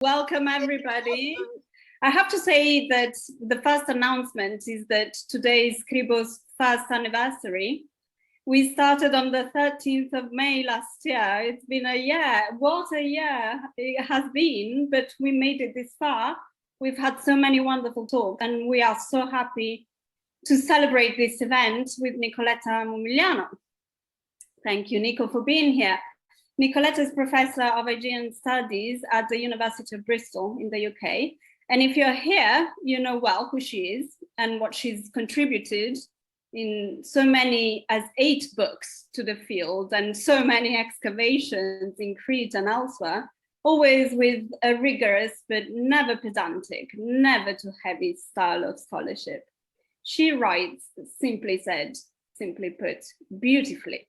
Welcome, everybody. I have to say that the first announcement is that today is SCRIBO's first anniversary. We started on the 13th of May last year. It's been a year. What a year it has been, but we made it this far. We've had so many wonderful talks, and we are so happy to celebrate this event with Nicoletta Momigliano. Thank you, Nico, for being here. Nicoletta is Professor of Aegean Studies at the University of Bristol in the UK. And if you're here, you know well who she is and what she's contributed in so many as 8 books to the field and so many excavations in Crete and elsewhere, always with a rigorous but never pedantic, never too heavy style of scholarship. She writes, simply said, simply put, beautifully.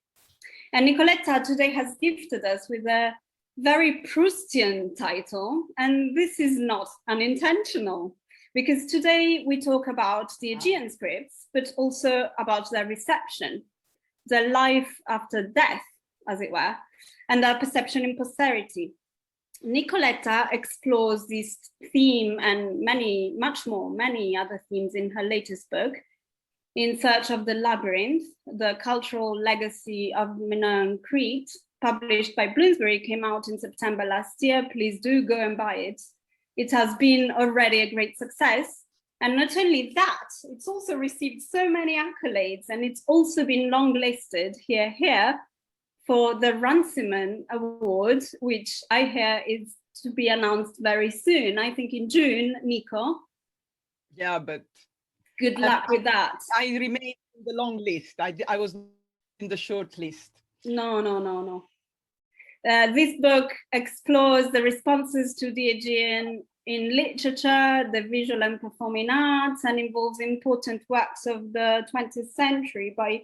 And Nicoletta today has gifted us with a very Proustian title, and this is not unintentional, because today we talk about the Aegean scripts, but also about their reception, their life after death, as it were, and their perception in posterity. Nicoletta explores this theme and many other themes in her latest book, In Search of the Labyrinths, the cultural legacy of Minoan Crete, published by Bloomsbury, came out in September last year. Please do go and buy it. It has been already a great success. And not only that, it's also received so many accolades, and it's also been longlisted here for the Runciman Award, which I hear is to be announced very soon. I think in June, Nico. Yeah, but good luck with that. I remain in the long list. I was in the short list. No. This book explores the responses to the Aegean in literature, the visual and performing arts, and involves important works of the 20th century by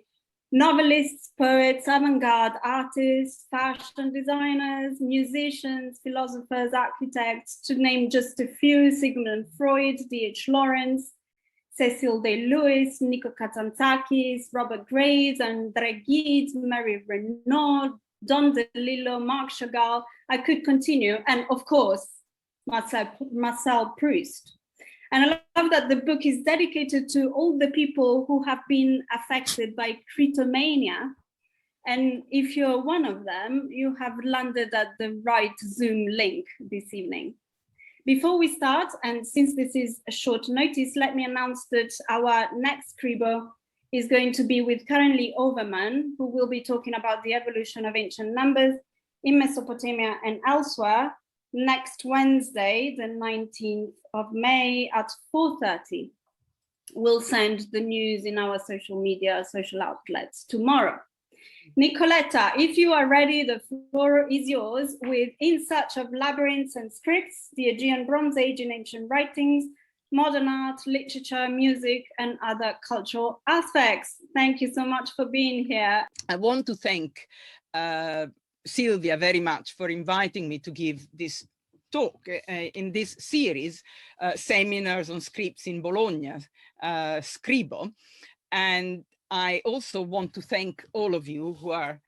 novelists, poets, avant-garde artists, fashion designers, musicians, philosophers, architects, to name just a few: Sigmund Freud, D.H. Lawrence, Cecil Day-Lewis, Nico Kazantzakis, Robert Graves, André Gide, Mary Renaud, Don DeLillo, Marc Chagall. I could continue, and of course, Marcel Proust. And I love that the book is dedicated to all the people who have been affected by Cretomania. And if you're one of them, you have landed at the right Zoom link this evening. Before we start, and since this is a short notice, let me announce that our next SCRIBO is going to be with Karen Lee Overman, who will be talking about the evolution of ancient numbers in Mesopotamia and elsewhere, next Wednesday, the 19th of May at 4:30. We'll send the news in our social media, social outlets tomorrow. Nicoletta, if you are ready, the floor is yours with In Search of Labyrinths and Scripts, the Aegean Bronze Age in Ancient Writings, Modern Art, Literature, Music, and Other Cultural Aspects. Thank you so much for being here. I want to thank Sylvia very much for inviting me to give this talk in this series, Seminars on Scripts in Bologna, SCRIBO. And I also want to thank all of you who are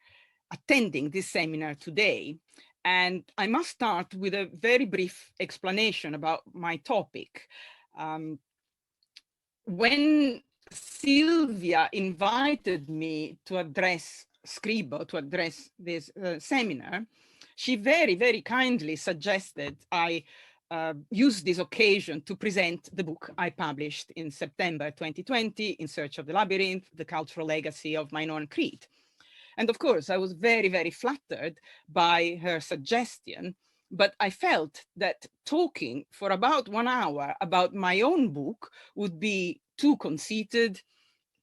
attending this seminar today. And I must start with a very brief explanation about my topic. When Sylvia invited me to address SCRIBO, to address this seminar, she very, very kindly suggested I use this occasion to present the book I published in September 2020, In Search of the Labyrinth, the Cultural Legacy of Minoan Crete. And of course, I was very, very flattered by her suggestion, but I felt that talking for about 1 hour about my own book would be too conceited,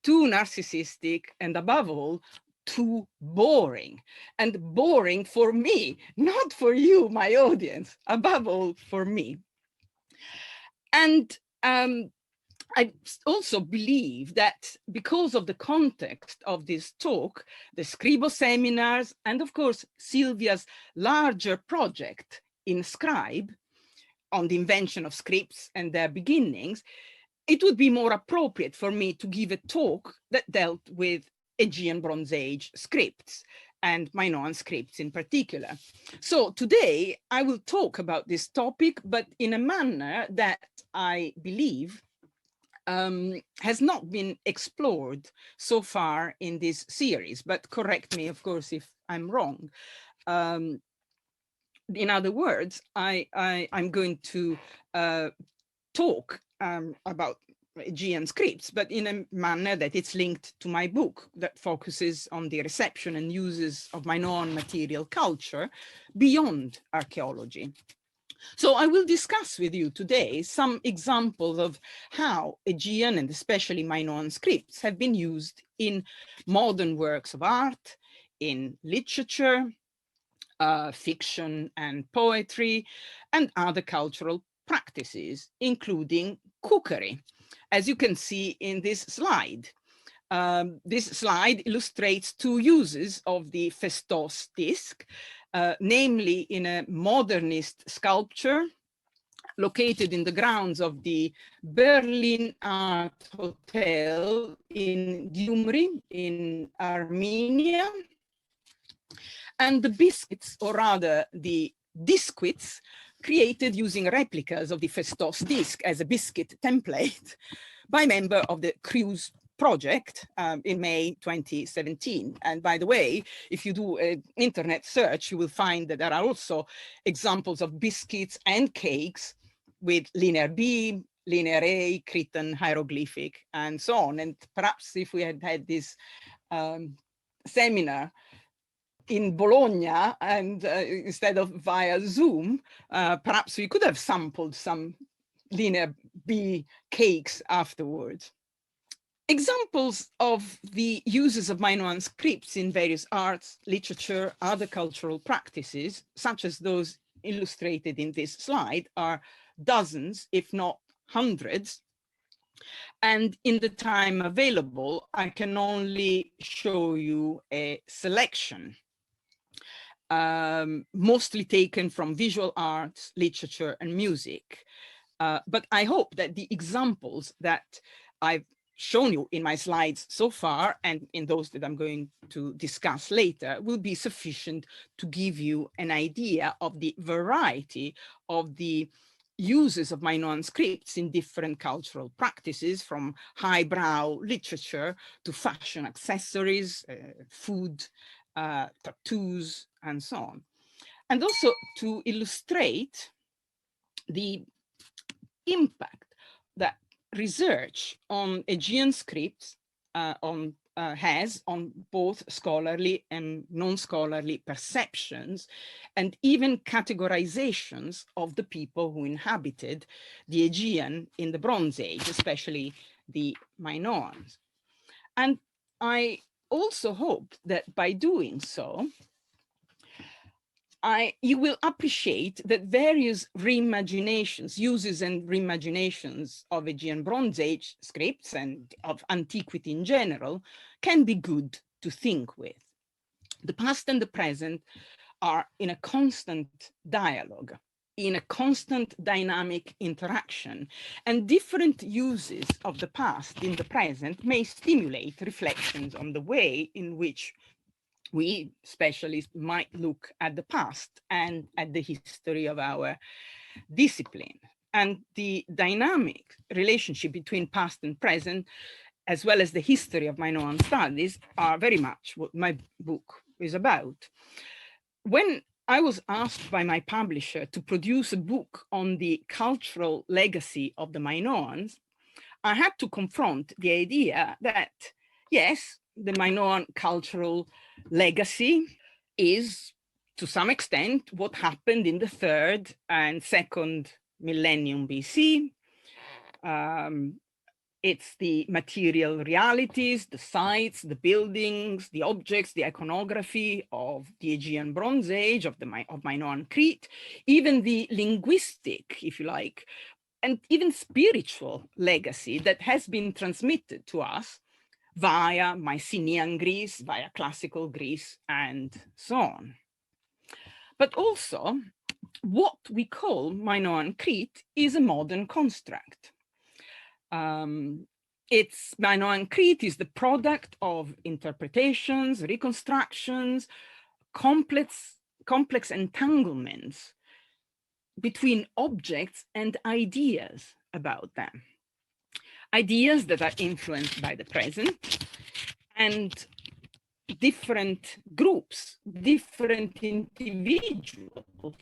too narcissistic, and above all, too boring. And boring for me, not for you, my audience, above all for me. And I also believe that because of the context of this talk, the SCRIBO seminars, and of course, Sylvia's larger project in Scribe on the invention of scripts and their beginnings, it would be more appropriate for me to give a talk that dealt with Aegean Bronze Age scripts and Minoan scripts in particular. So today I will talk about this topic, but in a manner that I believe has not been explored so far in this series, but correct me, of course, if I'm wrong. In other words, I'm going to talk about Aegean scripts, but in a manner that it's linked to my book that focuses on the reception and uses of Minoan material culture beyond archaeology. So I will discuss with you today some examples of how Aegean and especially Minoan scripts have been used in modern works of art, in literature, fiction and poetry, and other cultural practices, including cookery, as you can see in this slide. This slide illustrates two uses of the Festos Disk, namely in a modernist sculpture located in the grounds of the Berlin Art Hotel in Gyumri in Armenia, and the biscuits, or rather the disquits, created using replicas of the Festos Disk as a biscuit template by a member of the Cruise project in May 2017. And by the way, if you do an internet search, you will find that there are also examples of biscuits and cakes with linear B, linear A, Cretan hieroglyphic, and so on. And perhaps if we had had this seminar in Bologna and instead of via Zoom, perhaps we could have sampled some linear B cakes afterwards. Examples of the uses of Minoan scripts in various arts, literature, other cultural practices, such as those illustrated in this slide, are dozens, if not hundreds. And in the time available, I can only show you a selection, mostly taken from visual arts, literature, and music. But I hope that the examples that I've shown you in my slides so far, and in those that I'm going to discuss later, will be sufficient to give you an idea of the variety of the uses of Minoan scripts in different cultural practices, from highbrow literature to fashion accessories, food, tattoos, and so on. And also to illustrate the impact that research on Aegean scripts has on both scholarly and non-scholarly perceptions, and even categorizations of the people who inhabited the Aegean in the Bronze Age, especially the Minoans. And I also hope that by doing so, you will appreciate that various reimaginations, uses and reimaginations of Aegean Bronze Age scripts and of antiquity in general can be good to think with. The past and the present are in a constant dialogue, in a constant dynamic interaction, and different uses of the past in the present may stimulate reflections on the way in which we specialists might look at the past and at the history of our discipline. And the dynamic relationship between past and present, as well as the history of Minoan studies, are very much what my book is about. When I was asked by my publisher to produce a book on the cultural legacy of the Minoans, I had to confront the idea that, yes, the Minoan cultural legacy is, to some extent, what happened in the 3rd and 2nd millennium BC. It's the material realities, the sites, the buildings, the objects, the iconography of the Aegean Bronze Age, of Minoan Crete, even the linguistic, if you like, and even spiritual legacy that has been transmitted to us via Mycenean Greece, via classical Greece, and so on. But also, what we call Minoan Crete is a modern construct. It's Minoan Crete is the product of interpretations, reconstructions, complex entanglements between objects and ideas about them. Ideas that are influenced by the present, and different groups, different individuals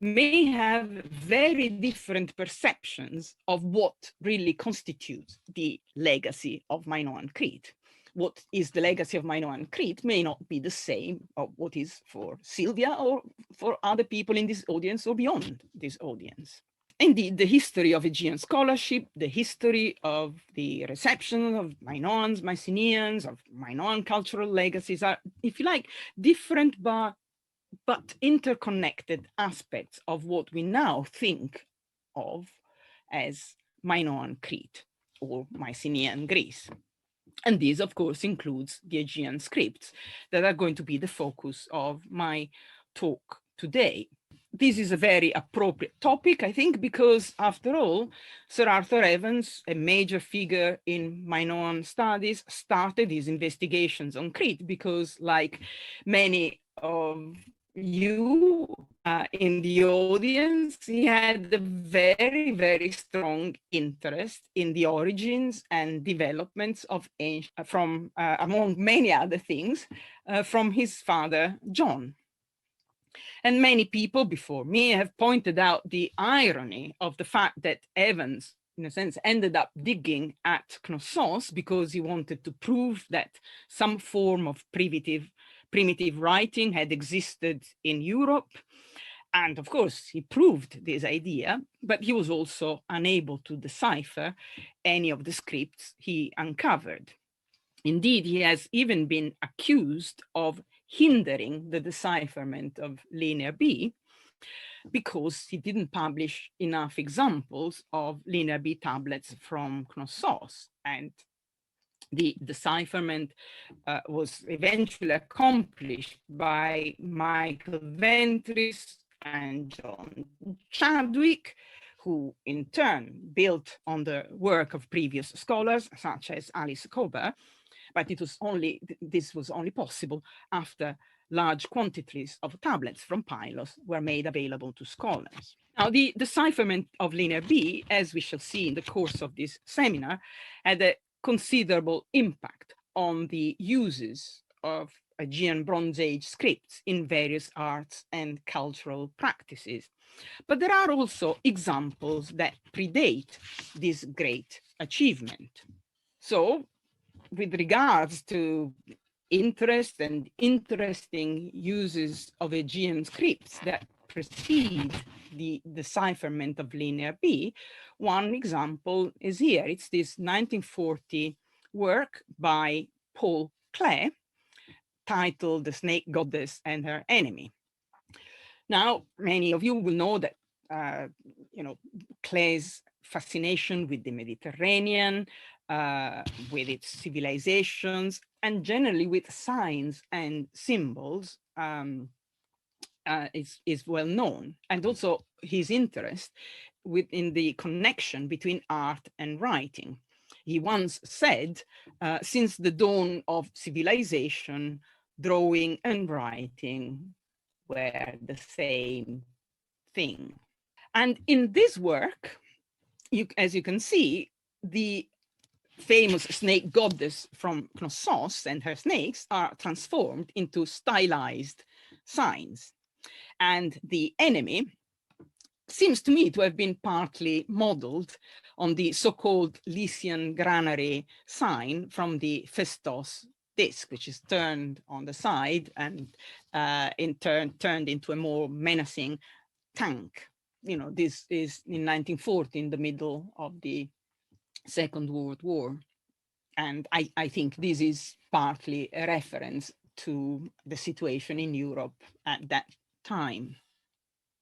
may have very different perceptions of what really constitutes the legacy of Minoan Crete. What is the legacy of Minoan Crete may not be the same of what is for Sylvia or for other people in this audience or beyond this audience. Indeed, the history of Aegean scholarship, the history of the reception of Minoans, Myceneans, of Minoan cultural legacies are, if you like, different but interconnected aspects of what we now think of as Minoan Crete or Mycenaean Greece. And this, of course, includes the Aegean scripts that are going to be the focus of my talk today. This is a very appropriate topic, I think, because after all, Sir Arthur Evans, a major figure in Minoan studies, started his investigations on Crete because, like many of you in the audience, he had a very, very strong interest in the origins and developments of ancient, from, among many other things, from his father, John. And many people before me have pointed out the irony of the fact that Evans, in a sense, ended up digging at Knossos because he wanted to prove that some form of primitive writing had existed in Europe. And of course, he proved this idea, but he was also unable to decipher any of the scripts he uncovered. Indeed, he has even been accused of hindering the decipherment of Linear B because he didn't publish enough examples of Linear B tablets from Knossos. And the decipherment was eventually accomplished by Michael Ventris and John Chadwick, who in turn built on the work of previous scholars, such as Alice Cooper, but this was only possible after large quantities of tablets from Pylos were made available to scholars. Now, the decipherment of Linear B, as we shall see in the course of this seminar, had a considerable impact on the uses of Aegean Bronze Age scripts in various arts and cultural practices. But there are also examples that predate this great achievement. So, with regards to interest and interesting uses of Aegean scripts that precede the decipherment of Linear B, one example is here. It's this 1940 work by Paul Klee, titled The Snake Goddess and Her Enemy. Now, many of you will know that Klee's fascination with the Mediterranean, with its civilizations, and generally with signs and symbols is well known. And also his interest in the connection between art and writing. He once said, since the dawn of civilization, drawing and writing were the same thing. And in this work, as you can see, the famous snake goddess from Knossos and her snakes are transformed into stylized signs. And the enemy seems to me to have been partly modeled on the so-called Lycian granary sign from the Festos Disk, which is turned on the side and in turn turned into a more menacing tank. This is in 1940, in the middle of the Second World War. And I think this is partly a reference to the situation in Europe at that time.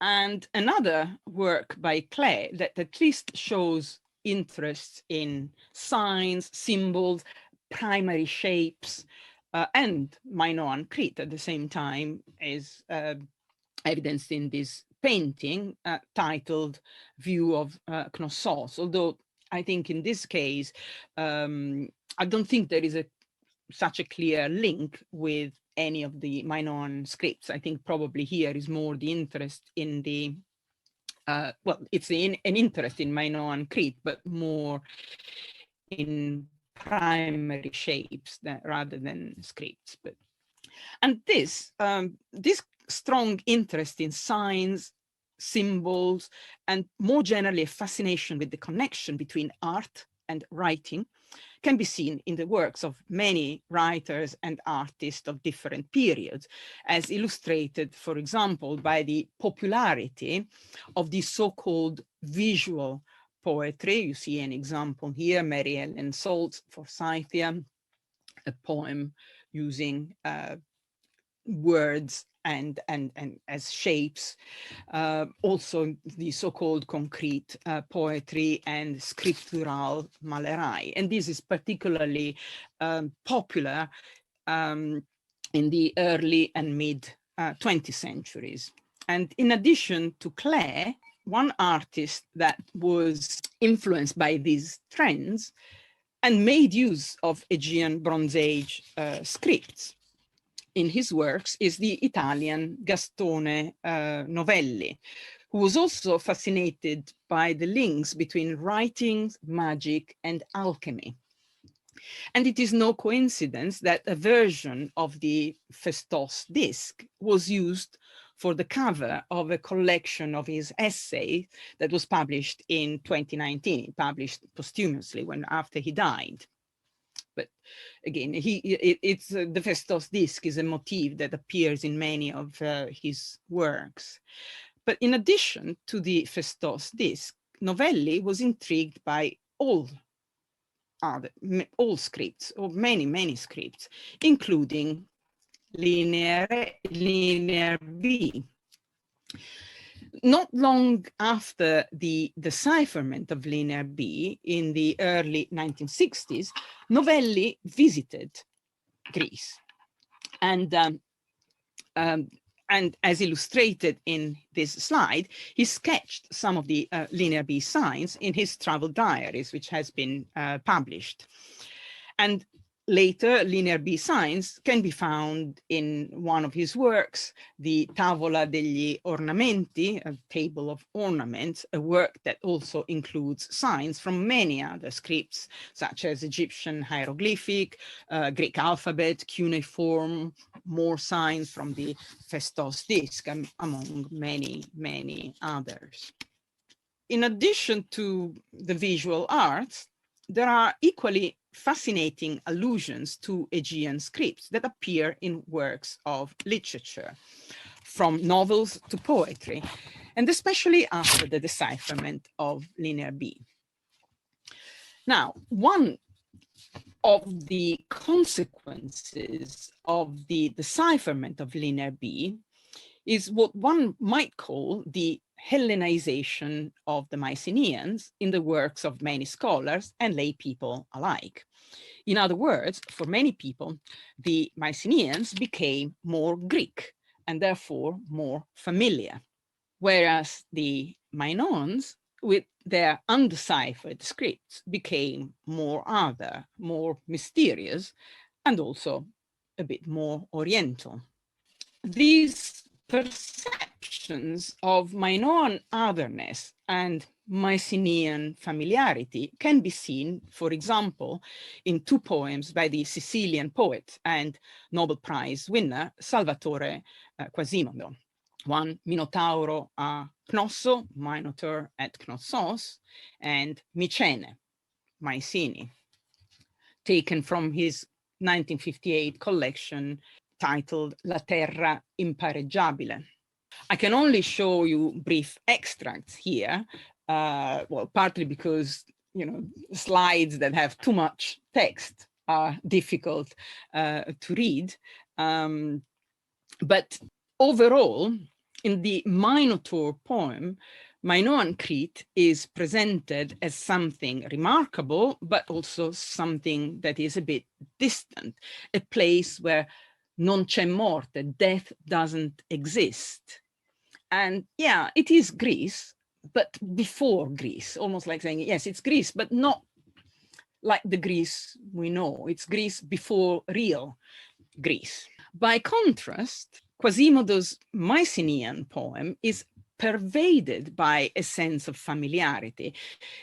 And another work by Klee that at least shows interest in signs, symbols, primary shapes, and Minoan Crete at the same time is evidenced in this painting titled View of Knossos, although I think in this case, I don't think there is such a clear link with any of the Minoan scripts. I think probably here is more the interest in the, well, it's an interest in Minoan Crete, but more in primary shapes rather than scripts. And this strong interest in signs, symbols, and more generally a fascination with the connection between art and writing can be seen in the works of many writers and artists of different periods, as illustrated, for example, by the popularity of the so-called visual poetry. You see an example here, Mary Ellen Salt's Forsythia, a poem using words and as shapes, also the so-called concrete poetry and scriptural malerai. And this is particularly popular in the early and mid 20th centuries. And in addition to Klee, one artist that was influenced by these trends and made use of Aegean Bronze Age scripts in his works is the Italian Gastone Novelli, who was also fascinated by the links between writing, magic, and alchemy. And it is no coincidence that a version of the Festos Disk was used for the cover of a collection of his essays that was published in 2019, published posthumously after he died. But again, it's the Festos Disk is a motif that appears in many of his works. But in addition to the Festos Disk, Novelli was intrigued by all scripts, or many scripts, including linear B. Not long after the decipherment of linear B in the early 1960s, Novelli visited Greece. And as illustrated in this slide, he sketched some of the linear B signs in his travel diaries, which has been published. And later, linear B signs can be found in one of his works, the Tavola degli Ornamenti, a table of ornaments, a work that also includes signs from many other scripts, such as Egyptian hieroglyphic, Greek alphabet, cuneiform, more signs from the Festos Disk, among many others. In addition to the visual arts, there are equally fascinating allusions to Aegean scripts that appear in works of literature, from novels to poetry, and especially after the decipherment of linear B. Now, one of the consequences of the decipherment of linear B is what one might call the Hellenization of the Myceneans in the works of many scholars and lay people alike. In other words, for many people, the Myceneans became more Greek and therefore more familiar, whereas the Minoans, with their undeciphered scripts, became more other, more mysterious, and also a bit more Oriental. These perceptions of Minoan otherness and Mycenean familiarity can be seen, for example, in two poems by the Sicilian poet and Nobel Prize winner Salvatore Quasimodo. One, Minotauro a Cnosso, Minotaur at Knossos, and Mycene, Mycenae, taken from his 1958 collection titled La Terra Impareggiabile. I can only show you brief extracts here, well, partly because, you know, slides that have too much text are difficult to read. But overall, in the Minotaur poem, Minoan Crete is presented as something remarkable, but also something that is a bit distant, a place where non c'è morte, death doesn't exist. And yeah, it is Greece, but before Greece, almost like saying, yes, it's Greece, but not like the Greece we know. It's Greece before real Greece. By contrast, Quasimodo's Mycenean poem is pervaded by a sense of familiarity.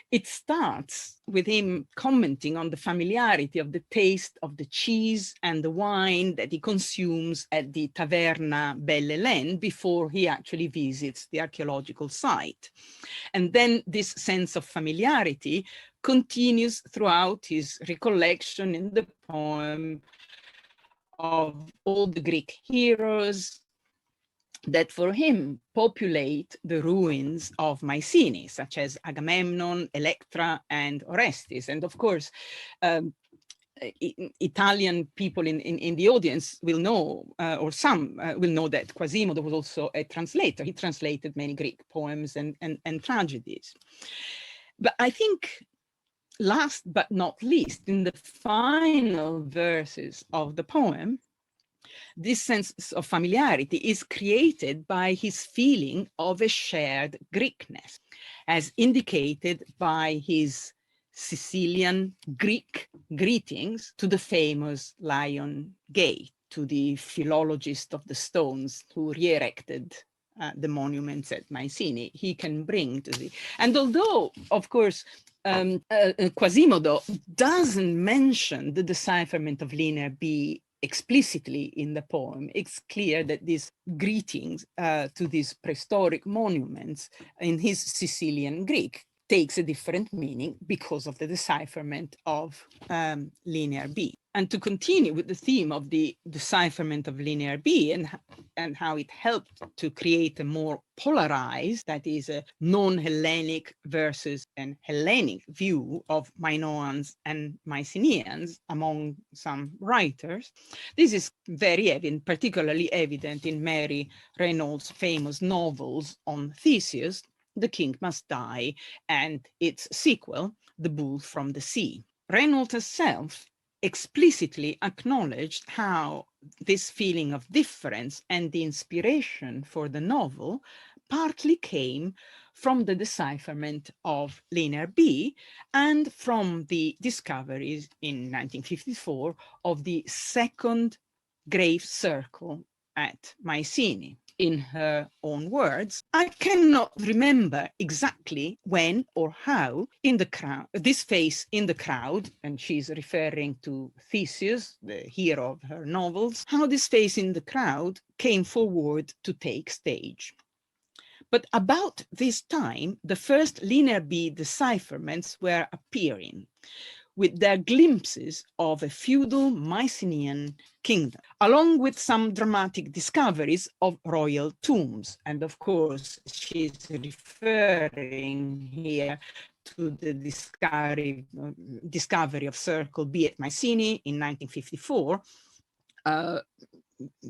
It starts with him commenting on the familiarity of the taste of the cheese and the wine that he consumes at the Taverna Belle Hélène before he actually visits the archaeological site. And then this sense of familiarity continues throughout his recollection in the poem of all the Greek heroes that for him populate the ruins of Mycenae, such as Agamemnon, Electra, and Orestes. And of course, Italian people in the audience will know, or some will know, that Quasimodo was also a translator. He translated many Greek poems and tragedies. But I think, last but not least, in the final verses of the poem, this sense of familiarity is created by his feeling of a shared Greekness, as indicated by his Sicilian Greek greetings to the famous Lion Gate, to the philologist of the stones who re-erected the monuments at Mycenae. He can bring to the, and although, of course, Quasimodo doesn't mention the decipherment of Linear B explicitly in the poem, it's clear that these greetings to these prehistoric monuments in his Sicilian Greek takes a different meaning because of the decipherment of Linear B. And to continue with the theme of the decipherment of Linear B and how it helped to create a more polarized, that is a non-Hellenic versus an Hellenic view of Minoans and Myceneans among some writers, this is very evident, particularly evident in Mary Reynolds' famous novels on Theseus, The King Must Die, and its sequel, The Bull from the Sea. Reynolds herself explicitly acknowledged how this feeling of difference and the inspiration for the novel partly came from the decipherment of Linear B and from the discoveries in 1954 of the second grave circle at Mycenae. In her own words, I cannot remember exactly when or how in the crowd, this face in the crowd, and she's referring to Theseus, the hero of her novels, how this face in the crowd came forward to take stage. But about this time, the first Linear B decipherments were appearing, with their glimpses of a feudal Mycenaean kingdom, along with some dramatic discoveries of royal tombs. And of course, she's referring here to the discovery of Circle B at Mycenae in 1954,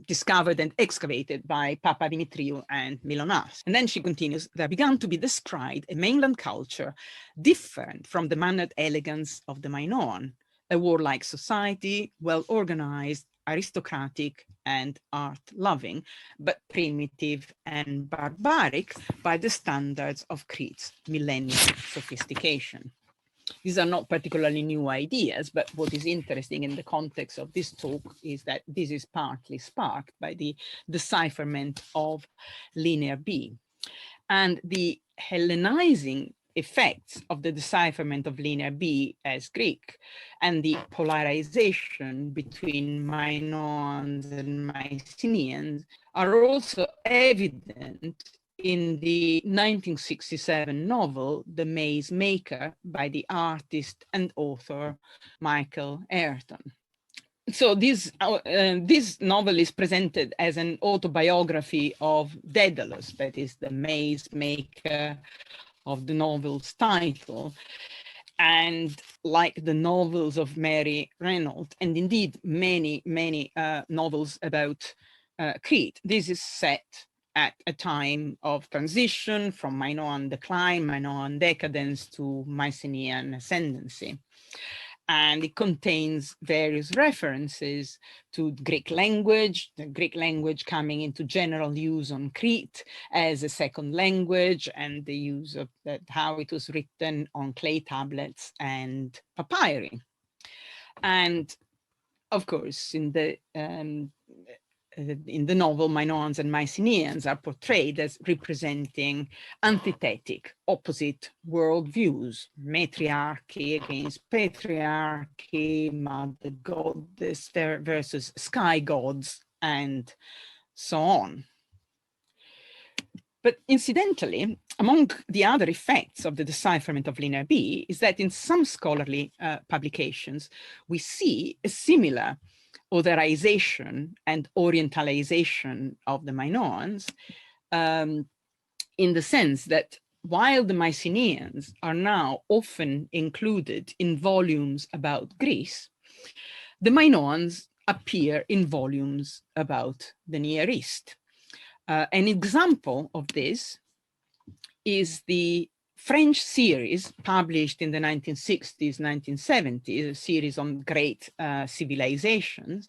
discovered and excavated by Papa Dimitriou and Milonas. And then she continues, there began to be described a mainland culture different from the mannered elegance of the Minoan, a warlike society, well-organized, aristocratic, and art-loving, but primitive and barbaric by the standards of Crete's millennial sophistication. These are not particularly new ideas, but what is interesting in the context of this talk is that this is partly sparked by the decipherment of Linear B. And the Hellenizing effects of the decipherment of Linear B as Greek and the polarization between Minoans and Myceneans are also evident in the 1967 novel, The Maze Maker, by the artist and author Michael Ayrton. So this novel is presented as an autobiography of Daedalus, that is the maze maker of the novel's title. And like the novels of Mary Reynolds, and indeed many novels about Crete, this is set at a time of transition from Minoan decline, Minoan decadence to Mycenaean ascendancy. and it contains various references to Greek language, the Greek language coming into general use on Crete as a second language, and the use of that, how it was written on clay tablets and papyri. And of course, in the novel, Minoans and Myceneans are portrayed as representing antithetic, opposite worldviews, matriarchy against patriarchy, mother goddess versus sky gods, and so on. But incidentally, among the other effects of the decipherment of Linear B is that in some scholarly publications, we see a similar otherization and orientalization of the Minoans, in the sense that while the Myceneans are now often included in volumes about Greece, the Minoans appear in volumes about the Near East. An example of this is the French series published in the 1960s, 1970s, a series on great civilizations,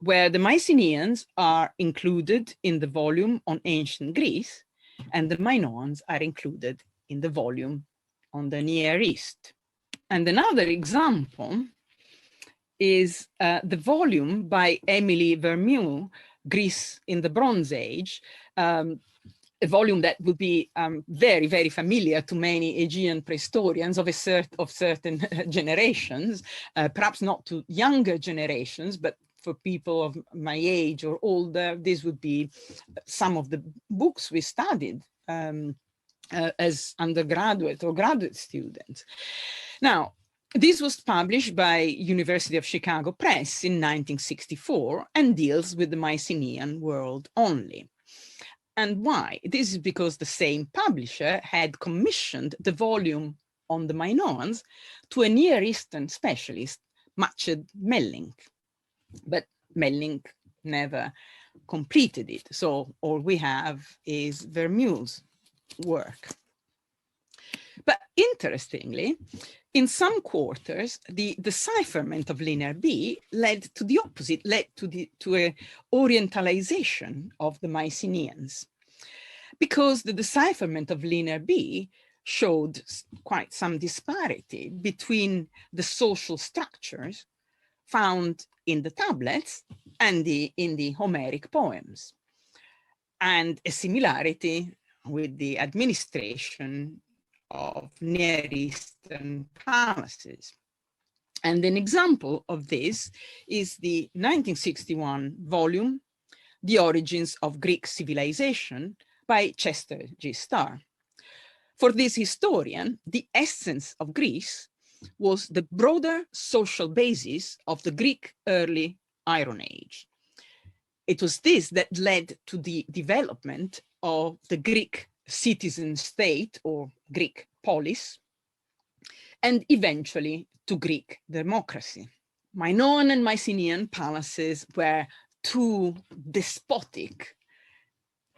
where the Myceneans are included in the volume on ancient Greece, and the Minoans are included in the volume on the Near East. And another example is the volume by Emily Vermeule, Greece in the Bronze Age, a volume that would be very, very familiar to many Aegean prehistorians of certain generations, perhaps not to younger generations, but for people of my age or older, this would be some of the books we studied as undergraduate or graduate students. Now, this was published by University of Chicago Press in 1964 and deals with the Mycenaean world only. And why? This is because the same publisher had commissioned the volume on the Minoans to a Near Eastern specialist, Mached Mellink. But Mellink never completed it. So all we have is Vermeule's work. But interestingly, in some quarters, the decipherment of Linear B led to the opposite, led to a orientalization of the Myceneans, because the decipherment of Linear B showed quite some disparity between the social structures found in the tablets and in the Homeric poems, and a similarity with the administration of Near Eastern palaces. And an example of this is the 1961 volume, The Origins of Greek Civilization by Chester G. Starr. For this historian, the essence of Greece was the broader social basis of the Greek early Iron Age. It was this that led to the development of the Greek citizen state or Greek polis, and eventually to Greek democracy. Minoan and Mycenaean palaces were too despotic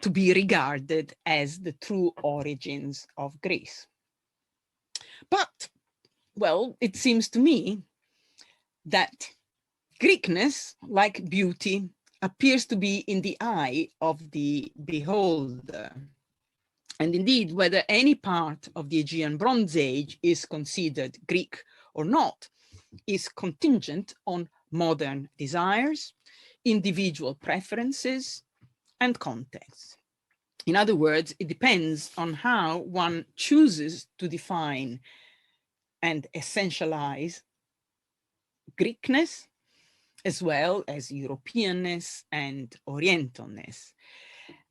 to be regarded as the true origins of Greece. But, well, it seems to me that Greekness, like beauty, appears to be in the eye of the beholder. And indeed, whether any part of the Aegean Bronze Age is considered Greek or not is contingent on modern desires, individual preferences, and context. In other words, it depends on how one chooses to define and essentialize Greekness, as well as Europeanness and Orientalness.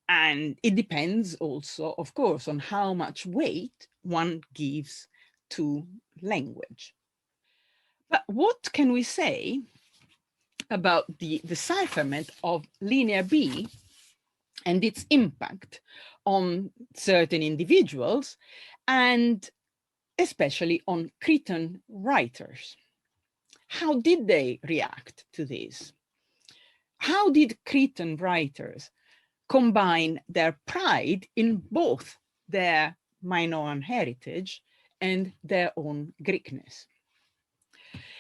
And it depends also, of course, on how much weight one gives to language. But what can we say about the decipherment of Linear B and its impact on certain individuals, and especially on Cretan writers? How did they react to this? How did Cretan writers combine their pride in both their Minoan heritage and their own Greekness?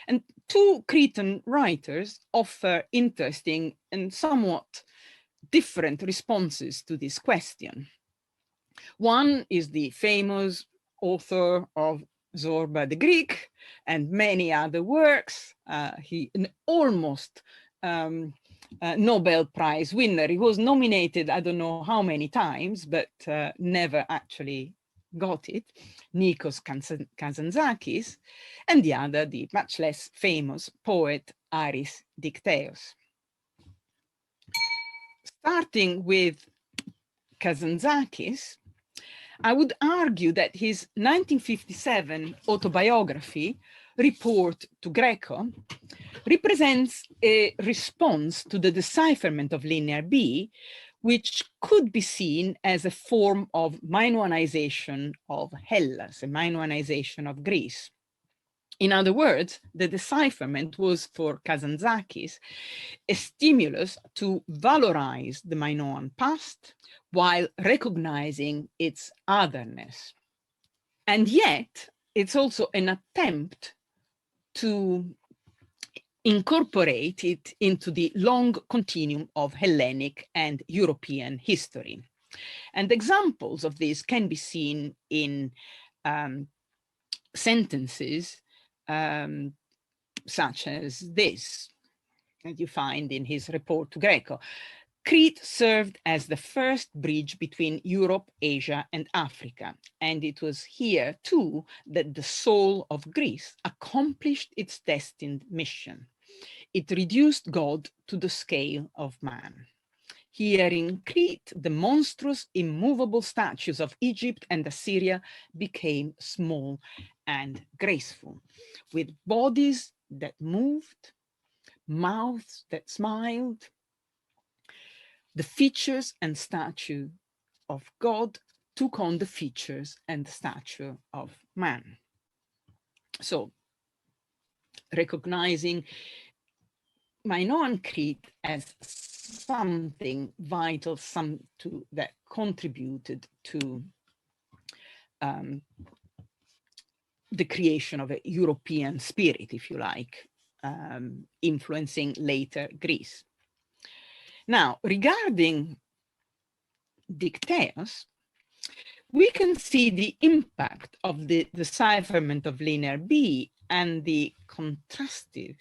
And two Cretan writers offer interesting and somewhat different responses to this question. One is the famous author of Zorba the Greek and many other works. An almost Nobel Prize winner. He was nominated, I don't know how many times, but never actually got it, Nikos Kazantzakis, and the other, the much less famous poet Aris Dicteos. Starting with Kazantzakis, I would argue that his 1957 autobiography, Report to Greco, represents a response to the decipherment of Linear B, which could be seen as a form of Minoanization of Hellas, a Minoanization of Greece. In other words, the decipherment was for Kazantzakis a stimulus to valorize the Minoan past while recognizing its otherness. And yet, it's also an attempt to incorporate it into the long continuum of Hellenic and European history. And examples of this can be seen in sentences such as this, that you find in his Report to Greco. Crete served as the first bridge between Europe, Asia, and Africa. And it was here too that the soul of Greece accomplished its destined mission. It reduced God to the scale of man. Here in Crete, the monstrous, immovable statues of Egypt and Assyria became small and graceful, with bodies that moved, mouths that smiled. The features and stature of God took on the features and the stature of man. So, recognizing Minoan Crete as something vital, that contributed to the creation of a European spirit, if you like, influencing later Greece. Now, regarding Dicteos, we can see the impact of the decipherment of Linear B and the contrastive,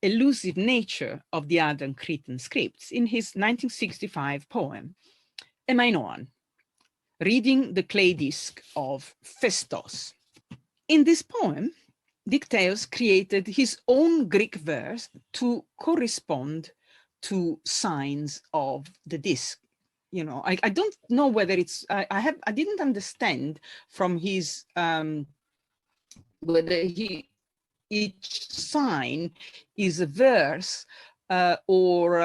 elusive nature of the other Cretan scripts in his 1965 poem, A Minoan, reading the clay disc of Festos. In this poem, Dicteos created his own Greek verse to correspond to signs of the disc. You know, I don't know whether it's, I didn't understand from his, whether each sign is a verse or,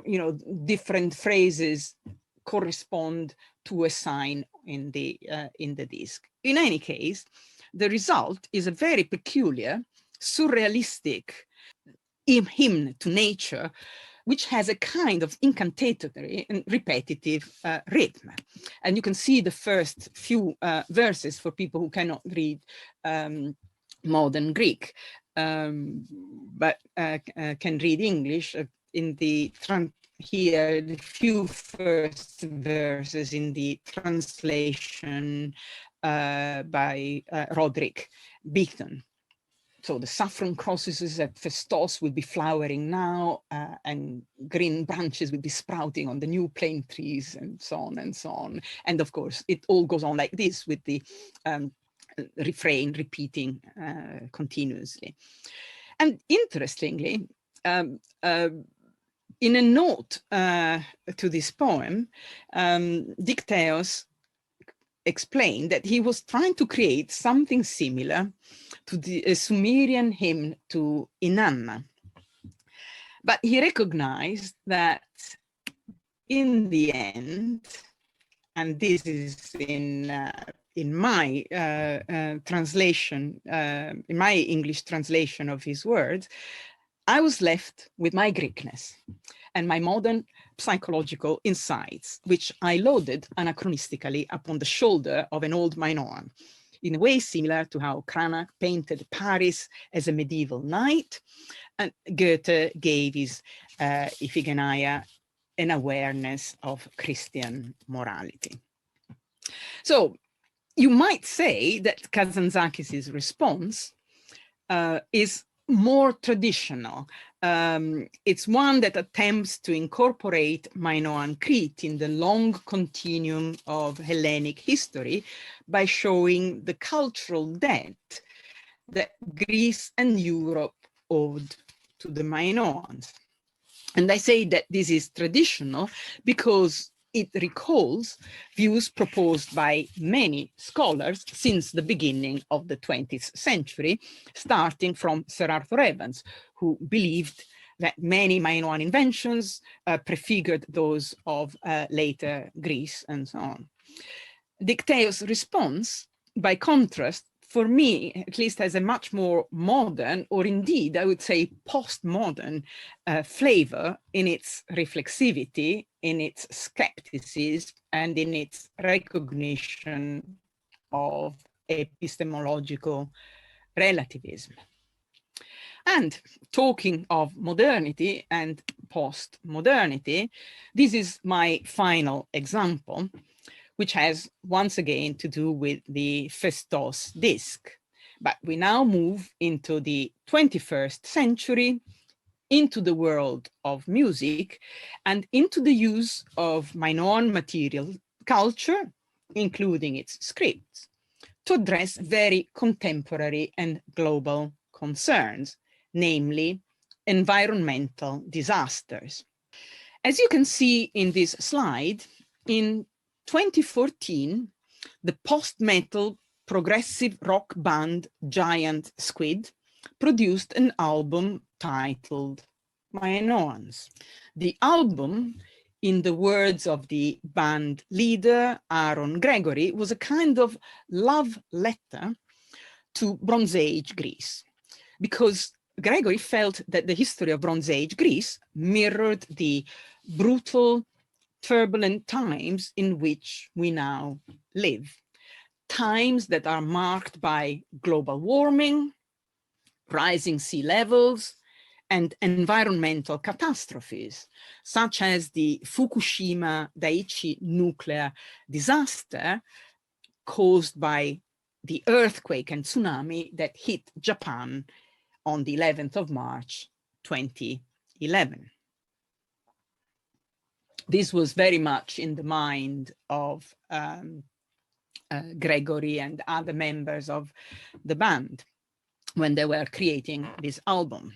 you know, different phrases correspond to a sign in the disc. In any case, the result is a very peculiar, surrealistic hymn to nature, which has a kind of incantatory and repetitive rhythm. And you can see the first few verses for people who cannot read modern Greek, but can read English. In the here, the few first verses in the translation by Roderick Beaton. So the saffron crosses at Festos will be flowering now, and green branches will be sprouting on the new plane trees, and so on and so on. And of course, it all goes on like this with the refrain repeating continuously. And interestingly, in a note to this poem, Dicteos explained that he was trying to create something similar to the Sumerian hymn to Inanna. But he recognized that in the end, and this is in my translation, in my English translation of his words, I was left with my Greekness and my modern psychological insights, which I loaded anachronistically upon the shoulder of an old Minoan. in a way similar to how Cranach painted Paris as a medieval night, and Goethe gave his Iphigenia an awareness of Christian morality. So you might say that Kazantzakis' response is more traditional. It's one that attempts to incorporate Minoan Crete in the long continuum of Hellenic history by showing the cultural debt that Greece and Europe owed to the Minoans. And I say that this is traditional because it recalls views proposed by many scholars since the beginning of the 20th century, starting from Sir Arthur Evans, who believed that many Minoan inventions prefigured those of later Greece and so on. Dicteo's response, by contrast, for me, at least, has a much more modern, or indeed, I would say, postmodern flavor in its reflexivity, in its skepticism, and in its recognition of epistemological relativism. And talking of modernity and post-modernity, this is my final example, which has once again to do with the Festos Disk. But we now move into the 21st century, into the world of music, and into the use of Minoan material culture, including its scripts, to address very contemporary and global concerns, namely environmental disasters. As you can see in this slide, in 2014, the post-metal progressive rock band Giant Squid produced an album titled Minoans. The album, in the words of the band leader Aaron Gregory, was a kind of love letter to Bronze Age Greece, because Gregory felt that the history of Bronze Age Greece mirrored the brutal, turbulent times in which we now live. Times that are marked by global warming, rising sea levels, and environmental catastrophes, such as the Fukushima Daiichi nuclear disaster caused by the earthquake and tsunami that hit Japan on the 11th of March, 2011. This was very much in the mind of Gregory and other members of the band when they were creating this album.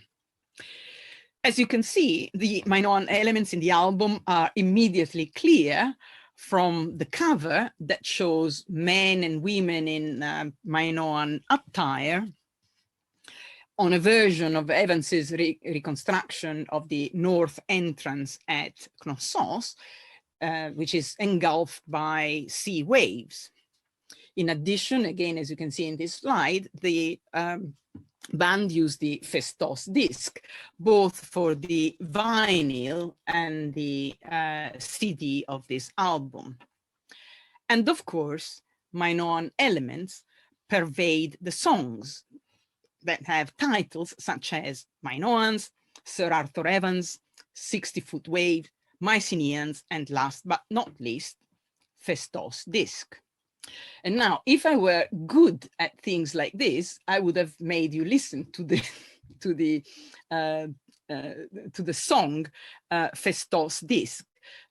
As you can see, the Minoan elements in the album are immediately clear from the cover that shows men and women in Minoan attire on a version of Evans's reconstruction of the north entrance at Knossos, which is engulfed by sea waves. In addition, again, as you can see in this slide, the band used the Festos Disk, both for the vinyl and the CD of this album. And of course, Minoan elements pervade the songs that have titles such as Minoans, Sir Arthur Evans, 60-Foot Wave, Myceneans, and last but not least, Festos Disk. And now, if I were good at things like this, I would have made you listen to the song Festos Disk.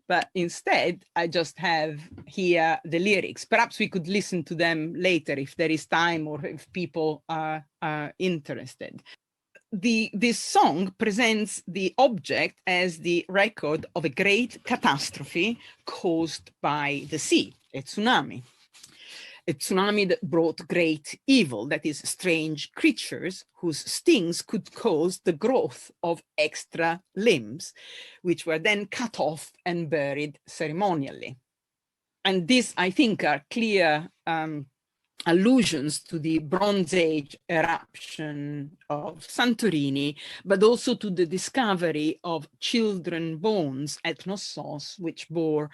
But instead, I just have here the lyrics. Perhaps we could listen to them later if there is time or if people are interested. This song presents the object as the record of a great catastrophe caused by the sea, a tsunami. A tsunami that brought great evil, that is, strange creatures whose stings could cause the growth of extra limbs, which were then cut off and buried ceremonially. And these, I think, are clear allusions to the Bronze Age eruption of Santorini, but also to the discovery of children bones at Knossos, which bore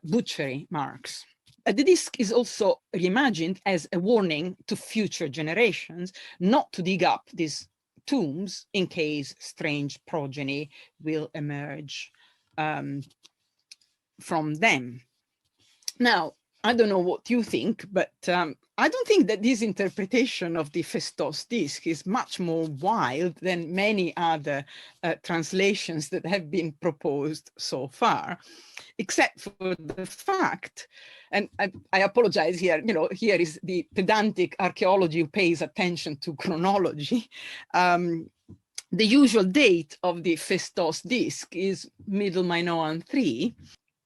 butchery marks. the disc is also reimagined as a warning to future generations not to dig up these tombs in case strange progeny will emerge from them. Now, I don't know what you think, but I don't think that this interpretation of the Festos Disk is much more wild than many other translations that have been proposed so far, except for the fact, and I apologize here, you know, here is the pedantic archaeology who pays attention to chronology. The usual date of the Festos Disk is Middle Minoan 3.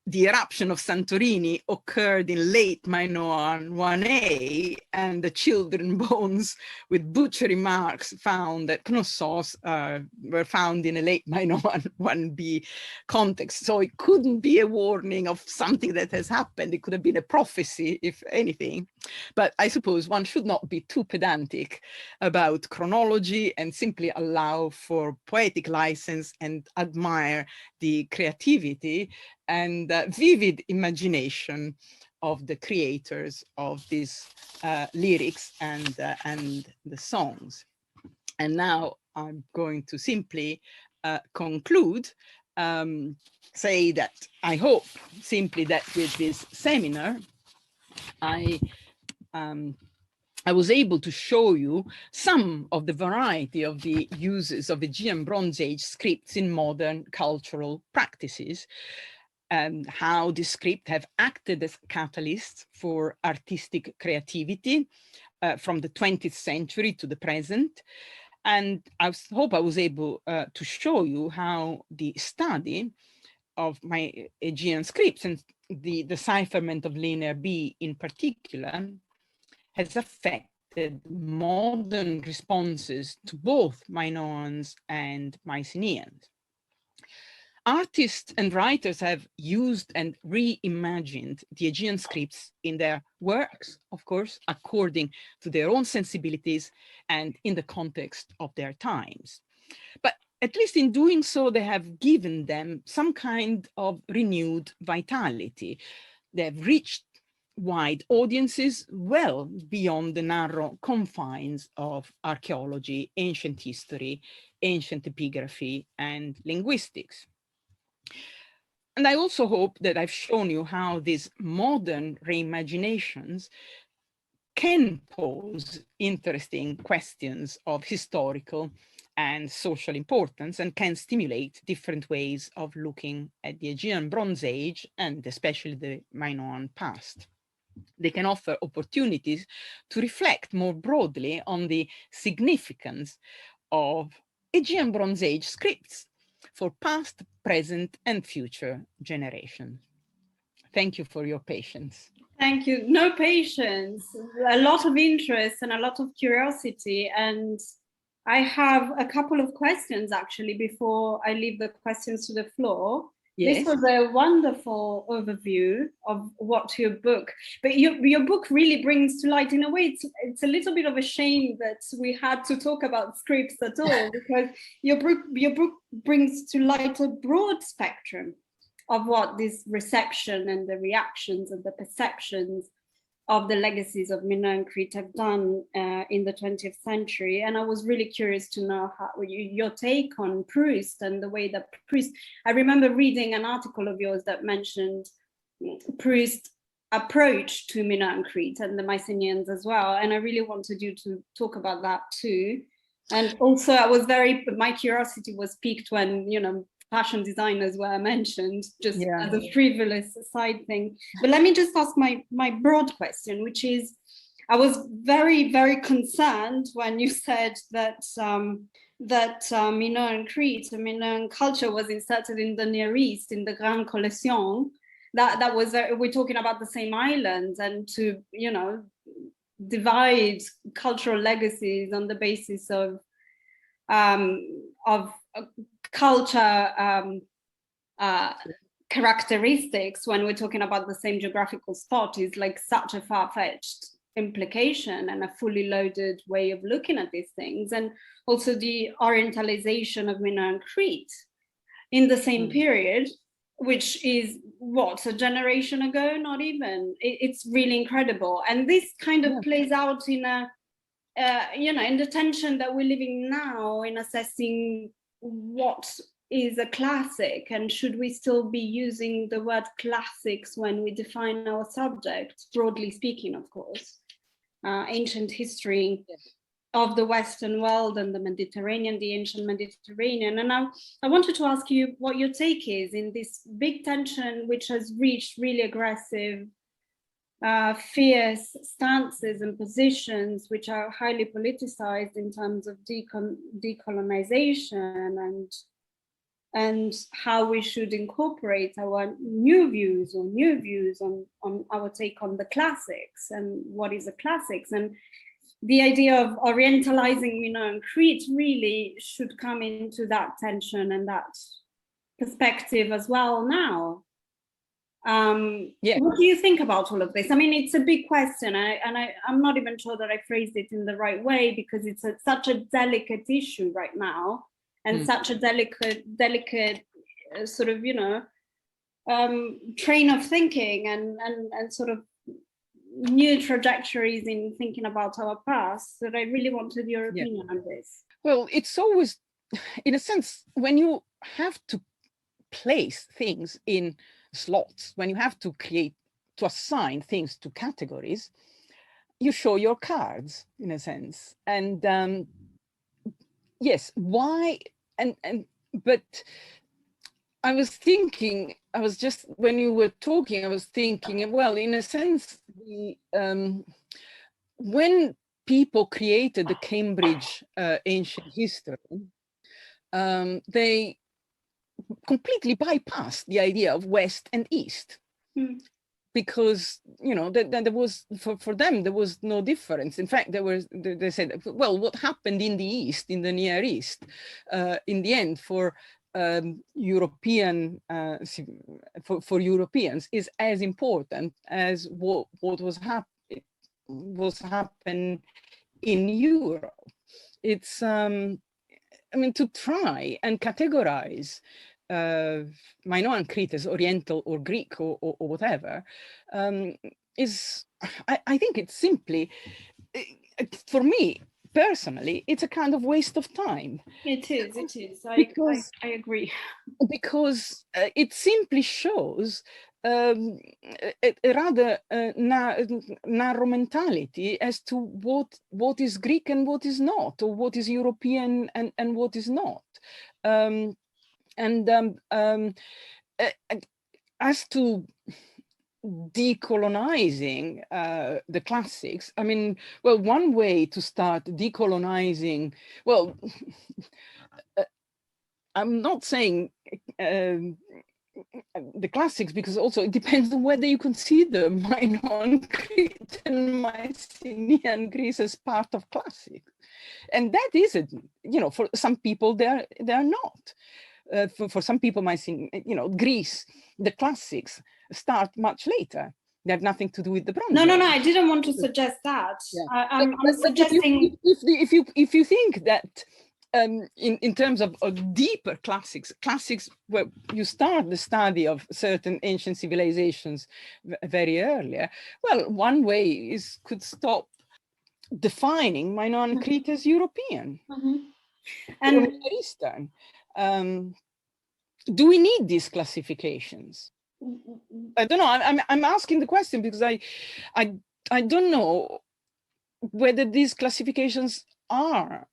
The eruption of Santorini occurred in late Minoan 1A, and the children bones with butchery marks found at Knossos were found in a late Minoan 1B context. So it couldn't be a warning of something that has happened. It could have been a prophecy, if anything. But I suppose one should not be too pedantic about chronology and simply allow for poetic license and admire the creativity and vivid imagination of the creators of these lyrics and the songs. And now I'm going to simply conclude, say that I hope simply that with this seminar, I was able to show you some of the variety of the uses of Aegean Bronze Age scripts in modern cultural practices, and how the script have acted as catalysts for artistic creativity from the 20th century to the present. And I hope I was able to show you how the study of my Aegean scripts and the decipherment of linear B in particular has affected modern responses to both Minoans and Myceneans. Artists and writers have used and reimagined the Aegean scripts in their works, of course, according to their own sensibilities and in the context of their times. But at least in doing so, they have given them some kind of renewed vitality. They have reached wide audiences well beyond the narrow confines of archaeology, ancient history, ancient epigraphy, and linguistics. And I also hope that I've shown you how these modern reimaginations can pose interesting questions of historical and social importance and can stimulate different ways of looking at the Aegean Bronze Age and especially the Minoan past. They can offer opportunities to reflect more broadly on the significance of Aegean Bronze Age scripts for past, present, and future generations. Thank you for your patience. Thank you. No patience, a lot of interest and a lot of curiosity. And I have a couple of questions actually before I leave the questions to the floor. Yes. This was a wonderful overview of what your book, but your book really brings to light. In a way, it's a little bit of a shame that we had to talk about scripts at all, because your book brings to light a broad spectrum of what this reception and the reactions and the perceptions of the legacies of Minoan Crete have done in the 20th century. And I was really curious to know how your take on Proust and the way that Proust, I remember reading an article of yours that mentioned Proust's approach to Minoan Crete and the Myceneans as well. And I really wanted you to talk about that too. And also my curiosity was piqued when, you know, fashion designers were mentioned, just as a frivolous side thing. But let me just ask my broad question, which is, I was very, very concerned when you said that Minoan Crete, Minoan culture was inserted in the Near East, in the Grand Collection. That was, we're talking about the same islands, and to, you know, divide cultural legacies on the basis of culture characteristics when we're talking about the same geographical spot is like such a far-fetched implication and a fully loaded way of looking at these things. And also the orientalization of Minoan Crete in the same period which is what, a generation ago, not even. It's really incredible. And this kind of plays out in a, in the tension that we're living now in assessing what is a classic, and should we still be using the word classics when we define our subject, broadly speaking, of course. Ancient history of the Western world and the Mediterranean, the ancient Mediterranean. And I wanted to ask you what your take is in this big tension, which has reached really aggressive, fierce stances and positions, which are highly politicized in terms of decolonization and how we should incorporate our new views on our take on the classics and what is a classics. And the idea of orientalizing Minoan Crete really should come into that tension and that perspective as well now. What do you think about all of this? I mean, it's a big question, I'm not even sure that I phrased it in the right way, because it's such a delicate issue right now, and such a delicate sort of, train of thinking and sort of new trajectories in thinking about our past, that I really wanted your opinion on this. Well, it's always, in a sense, when you have to place things in slots, when you have to assign things to categories, you show your cards, in a sense. And yes, why? But I was thinking, when you were talking, I was thinking, well, in a sense, when people created the Cambridge ancient history, they completely bypassed the idea of West and East. Because, there was, for them, there was no difference. In fact, they said, well, what happened in the East, in the Near East, in the end, for European, for Europeans, is as important as what was happening in Europe. It's, I mean, to try and categorize Minoan Crete as Oriental or Greek or whatever, is, I think it's simply, for me personally, it's a kind of waste of time. It is. I agree. Because it simply shows a rather narrow mentality as to what is Greek and what is not, or what is European and what is not. As to decolonizing the classics, I mean, well, one way to start decolonizing, well, I'm not saying the classics, because also it depends on whether you consider Minoan Crete and Mycenean Greece as part of classics, and that isn't, for some people they're not. For some people, Greece, the classics start much later. They have nothing to do with the Bronze Age. No, I didn't want to suggest that. I'm suggesting, if you think that in terms of deeper classics where you start the study of certain ancient civilizations very earlier, well, one way could stop defining Minoan Crete as European and or Near Eastern. Do we need these classifications? I don't know. I'm asking the question because I don't know whether these classifications are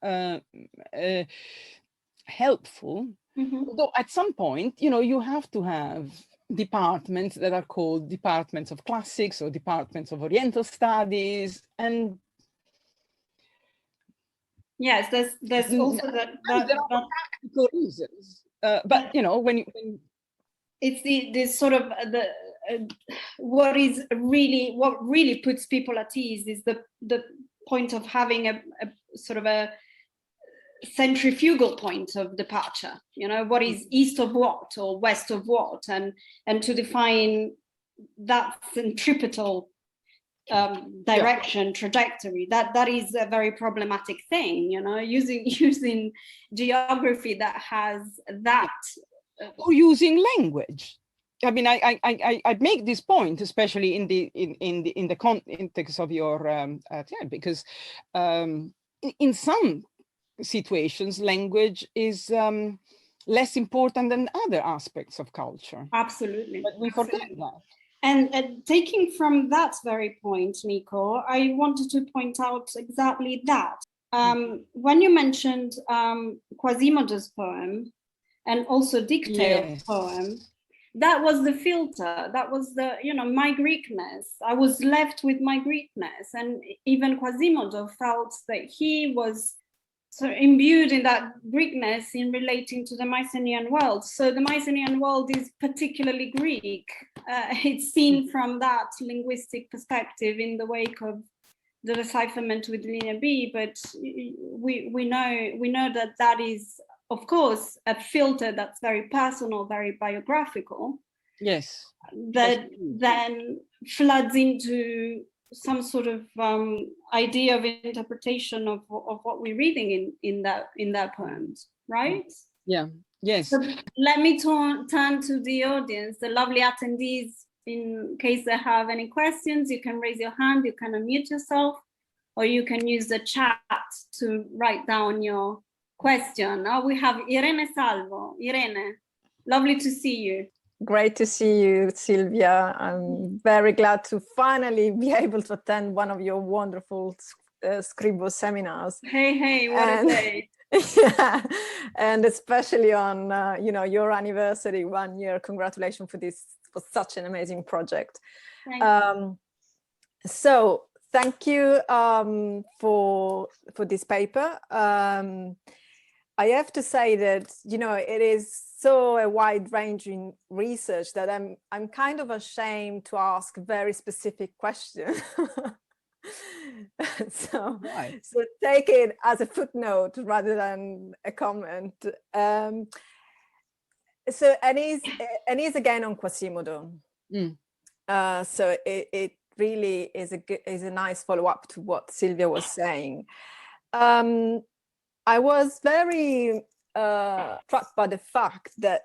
helpful. Although at some point, you have to have departments that are called departments of classics or departments of Oriental studies, and yes, there's also that there are practical reasons. But when it's this sort of what really puts people at ease is the point of having a sort of a centrifugal point of departure. What is east of what or west of what, and to define that centripetal direction, trajectory, that is a very problematic thing. Using geography that has that, or using language. I mean, I make this point, especially in the context of your because in some situations, language is less important than other aspects of culture. Absolutely. But we forget that. And taking from that very point, Nico, I wanted to point out exactly that. When you mentioned Quasimodo's poem and also Dicteo's poem, that was the filter. That was my Greekness. I was left with my Greekness. And even Quasimodo felt that he was so imbued in that Greekness in relating to the Mycenean world. So the Mycenean world is particularly Greek. It's seen from that linguistic perspective in the wake of the decipherment with Linear B, but we know that is, of course, a filter that's very personal, very biographical. Yes. That then floods into some sort of idea of interpretation of what we're reading in that poems, right? Yeah. Yes. So let me turn to the audience, the lovely attendees. In case they have any questions, you can raise your hand, you can unmute yourself, or you can use the chat to write down your question. Now we have Irene Salvo. Irene, lovely to see you. Great to see you, Silvia. I'm very glad to finally be able to attend one of your wonderful SCRIBO seminars. Hey, what a day. Yeah, and especially on your anniversary 1 year. Congratulations for such an amazing project. Thank you. So thank you for this paper. I have to say that it is so a wide-ranging research that I'm kind of ashamed to ask very specific questions. So take it as a footnote rather than a comment. So Annie's again on Quasimodo. So it really is a nice follow-up to what Silvia was saying. I was very struck by the fact that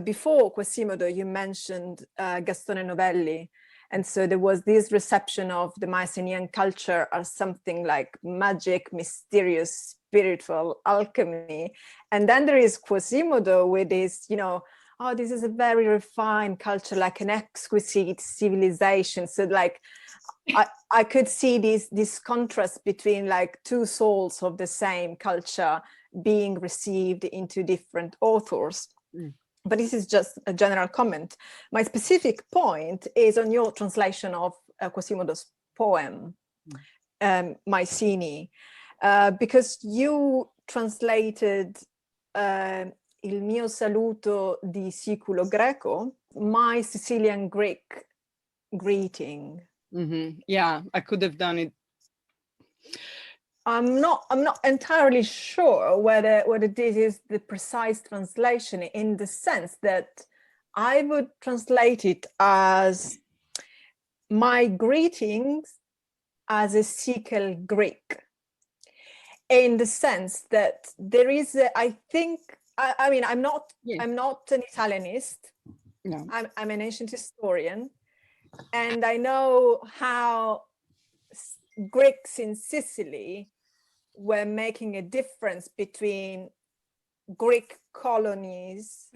before Quasimodo you mentioned Gastone Novelli. And so there was this reception of the Mycenean culture as something like magic, mysterious, spiritual alchemy. And then there is Quasimodo with this, this is a very refined culture, like an exquisite civilization. So like, I could see this contrast between like two souls of the same culture being received into different authors. But this is just a general comment. My specific point is on your translation of Quasimodo's poem, Mycenae, because you translated Il mio saluto di siculo greco, my Sicilian Greek greeting. Yeah, I could have done it. I'm not entirely sure whether this is the precise translation, in the sense that I would translate it as my greetings as a Sicyl Greek, in the sense that there is I'm not an Italianist. No. I'm an ancient historian, and I know how Greeks in Sicily were making a difference between Greek colonies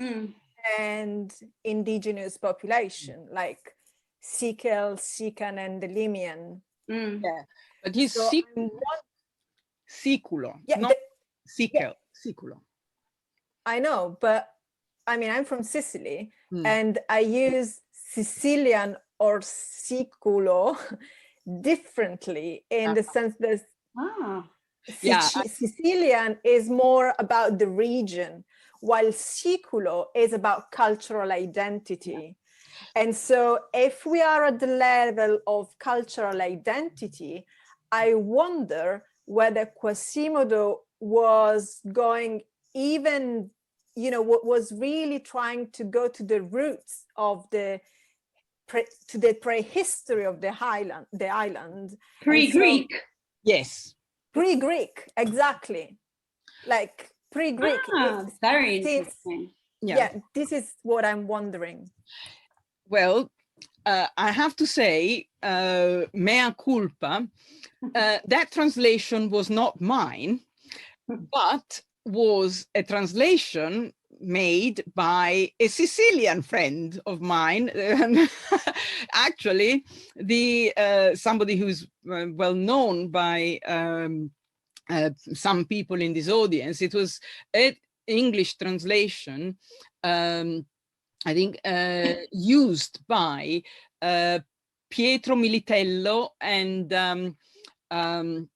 and indigenous population, like Sican and the Limian. Yeah, but he's So siculo, yeah, not siculo. I know, but I mean, I'm from Sicily, and I use Sicilian or siculo differently, in the sense that Sicilian is more about the region, while siculo is about cultural identity. And so if we are at the level of cultural identity, I wonder whether Quasimodo was going even, was really trying to go to the roots of the prehistory of the island. Pre-Greek. Yes. Pre-Greek, exactly. Like pre-Greek. Very interesting. Yeah, this is what I'm wondering. Well, I have to say, mea culpa, that translation was not mine, but was a translation made by a Sicilian friend of mine. Actually, somebody who's well known by some people in this audience. It was an English translation, I think, used by Pietro Militello and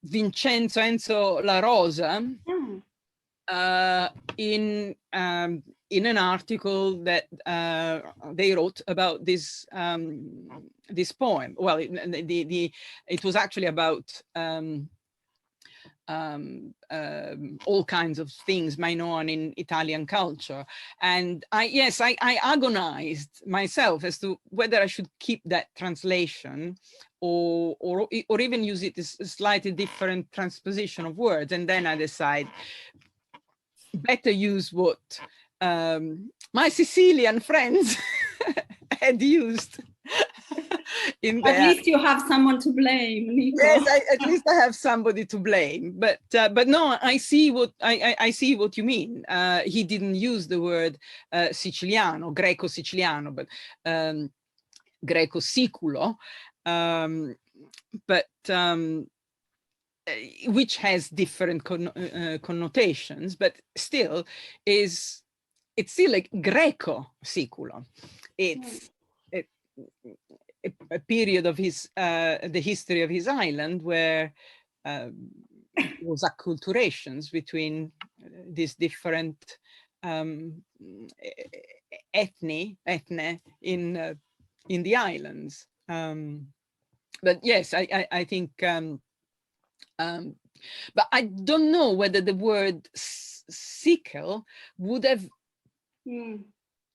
Vincenzo Enzo La Rosa in an article that they wrote about this this poem. Well, it was actually about all kinds of things Minoan in Italian culture. And I agonized myself as to whether I should keep that translation or even use it as a slightly different transposition of words. And then I decide better use what my Sicilian friends had used. At least you have someone to blame, Nico. Yes, at least I have somebody to blame. But no, I see what I see what you mean. He didn't use the word Siciliano, Greco-Siciliano, but Greco-Siculo, which has different connotations, but still it's still like Greco-Siculo. It's a period of his the history of his island where there was acculturations between these different ethne in the islands. But yes, I think but I don't know whether the word sickle would have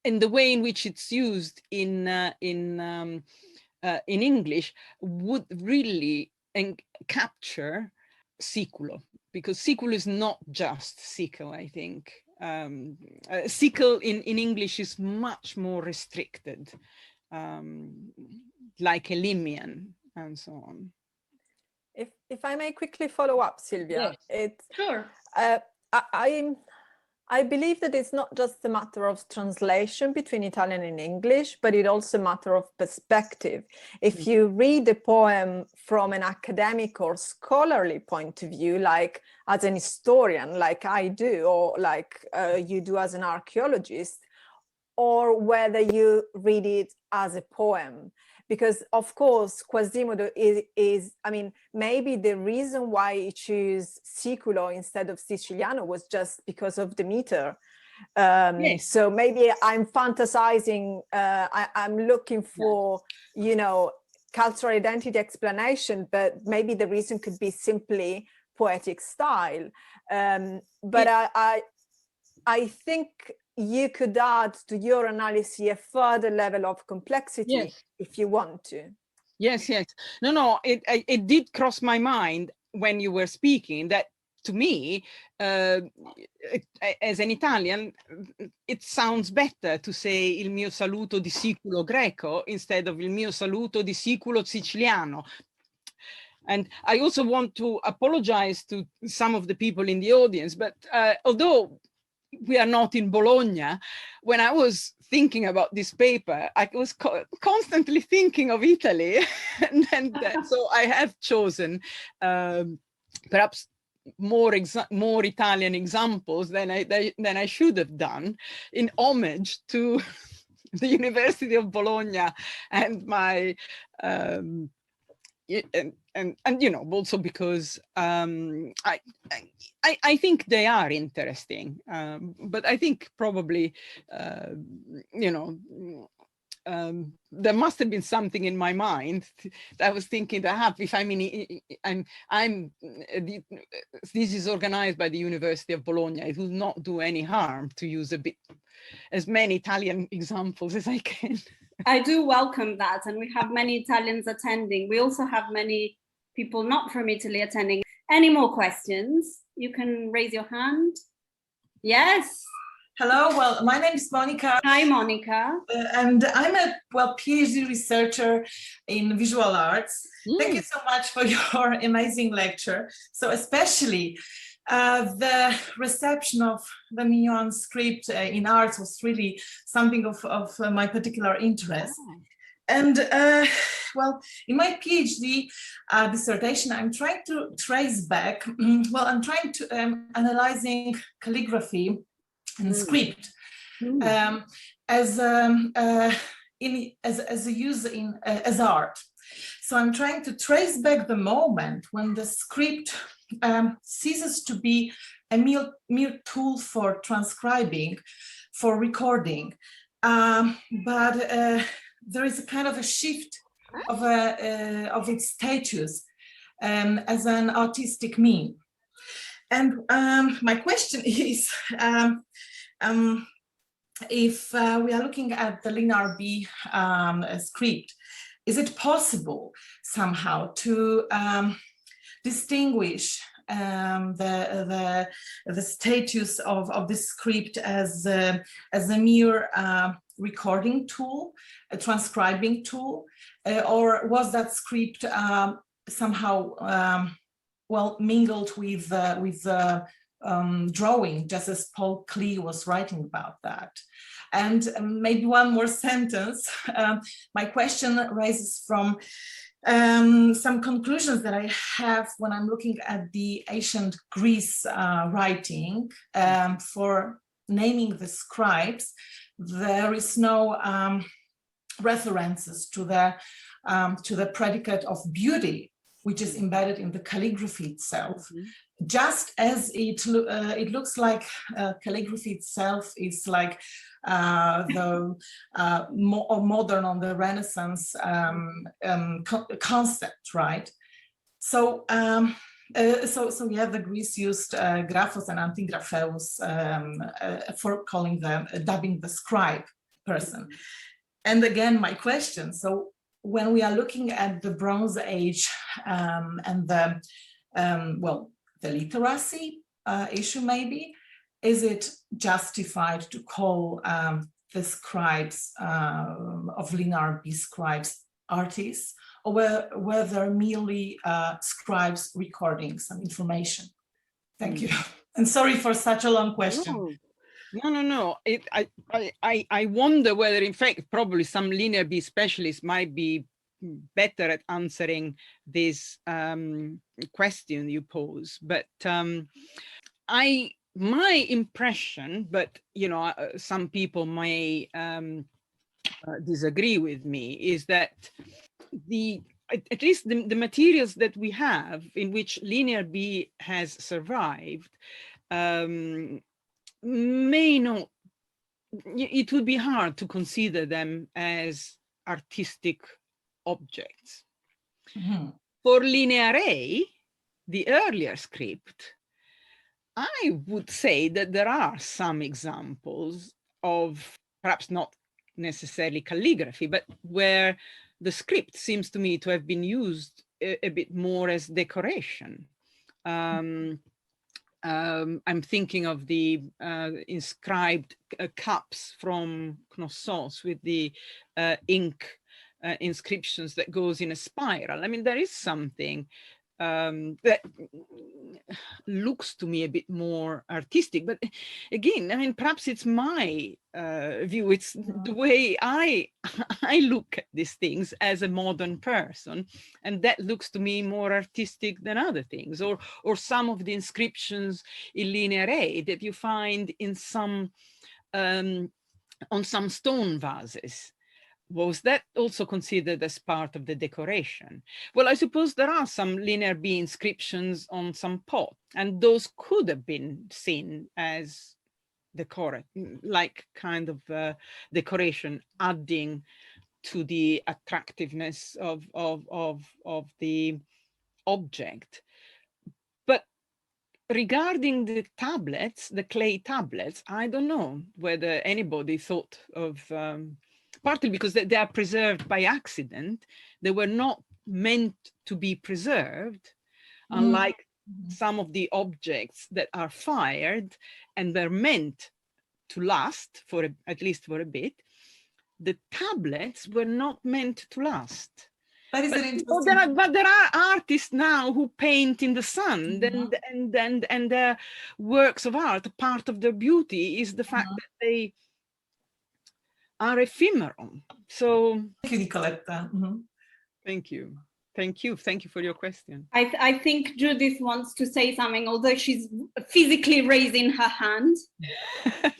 in the way in which it's used in English would really capture siculo, because siculo is not just sickle, I think. Sickle in English is much more restricted, like a limian and so on. If I may quickly follow up, Silvia, yes. Sure. I believe that it's not just a matter of translation between Italian and English, but it's also a matter of perspective. If you read the poem from an academic or scholarly point of view, like as an historian, like I do, or like you do as an archaeologist, or whether you read it as a poem. Because of course, Quasimodo is, I mean, maybe the reason why he chose Siculo instead of Siciliano was just because of the meter. Yes. So maybe I'm fantasizing, I'm looking for, you know, cultural identity explanation, but maybe the reason could be simply poetic style. But I think you could add to your analysis a further level of complexity if you want to. Yes. No, it did cross my mind when you were speaking that to me, as an Italian, it sounds better to say il mio saluto di siculo greco instead of il mio saluto di siculo siciliano. And I also want to apologize to some of the people in the audience, but although we are not in Bologna, when I was thinking about this paper, I was constantly thinking of Italy. and so I have chosen perhaps more Italian examples than I should have done in homage to the University of Bologna and my and you know, also because I think they are interesting, but I think probably you know, there must have been something in my mind that I was thinking that if this is organized by the University of Bologna, it will not do any harm to use as many Italian examples as I can. I do welcome that, and we have many Italians attending. We also have many people not from Italy attending. Any more questions? You can raise your hand. Yes. Hello, well, my name is Monica. Hi, Monica. And I'm a PhD researcher in visual arts. Thank you so much for your amazing lecture. So especially the reception of the Minoan script in arts was really something of my particular interest. And well, in my PhD dissertation, I'm trying to trace back, I'm trying to analyzing calligraphy and script as a use in as art. So I'm trying to trace back the moment when the script ceases to be a mere tool for transcribing, for recording, but there is a kind of a shift of its status as an artistic mean. And my question is, if we are looking at the linear B script, is it possible somehow to distinguish the status of this script as a mere recording tool, a transcribing tool, or was that script somehow mingled with drawing, just as Paul Klee was writing about that? And maybe one more sentence. My question raises from some conclusions that I have when I'm looking at the ancient Greece writing for naming the scribes. There is no references to the predicate of beauty, which is embedded in the calligraphy itself. Just as it looks like calligraphy itself is like the modern on the Renaissance concept, right? So the Greece used graphos and antigrapheus for calling them, dubbing the scribe person. And again, my question, so when we are looking at the Bronze Age and the literacy issue maybe, is it justified to call the scribes of linear B scribes artists, or were there merely scribes recording some information? Thank you. And sorry for such a long question. No. I wonder whether, in fact, probably some linear B specialists might be better at answering this question you pose. But my impression, but some people may disagree with me, is that at least the materials that we have in which linear B has survived may not, it would be hard to consider them as artistic objects. For linear A, the earlier script, I would say that there are some examples of, perhaps not necessarily calligraphy, but where the script seems to me to have been used a bit more as decoration. I'm thinking of the inscribed cups from Knossos with the ink inscriptions that goes in a spiral. I mean, there is something that looks to me a bit more artistic, but again, I mean, perhaps it's my view. It's the way I look at these things as a modern person, and that looks to me more artistic than other things, or some of the inscriptions in linear A that you find in some on some stone vases. Was that also considered as part of the decoration? Well, I suppose there are some linear B inscriptions on some pot, and those could have been seen as like kind of decoration, adding to the attractiveness of the object. But regarding the tablets, the clay tablets, I don't know whether anybody thought of partly because they are preserved by accident. They were not meant to be preserved, unlike some of the objects that are fired and they're meant to last for at least for a bit, the tablets were not meant to last. That is But, an you know, interesting. there are artists now who paint in the sun, and their works of art, part of their beauty is the fact that they are ephemeral. So Thank you, Nicoletta. thank you. Thank you. Thank you for your question. I think Judith wants to say something, although she's physically raising her hand.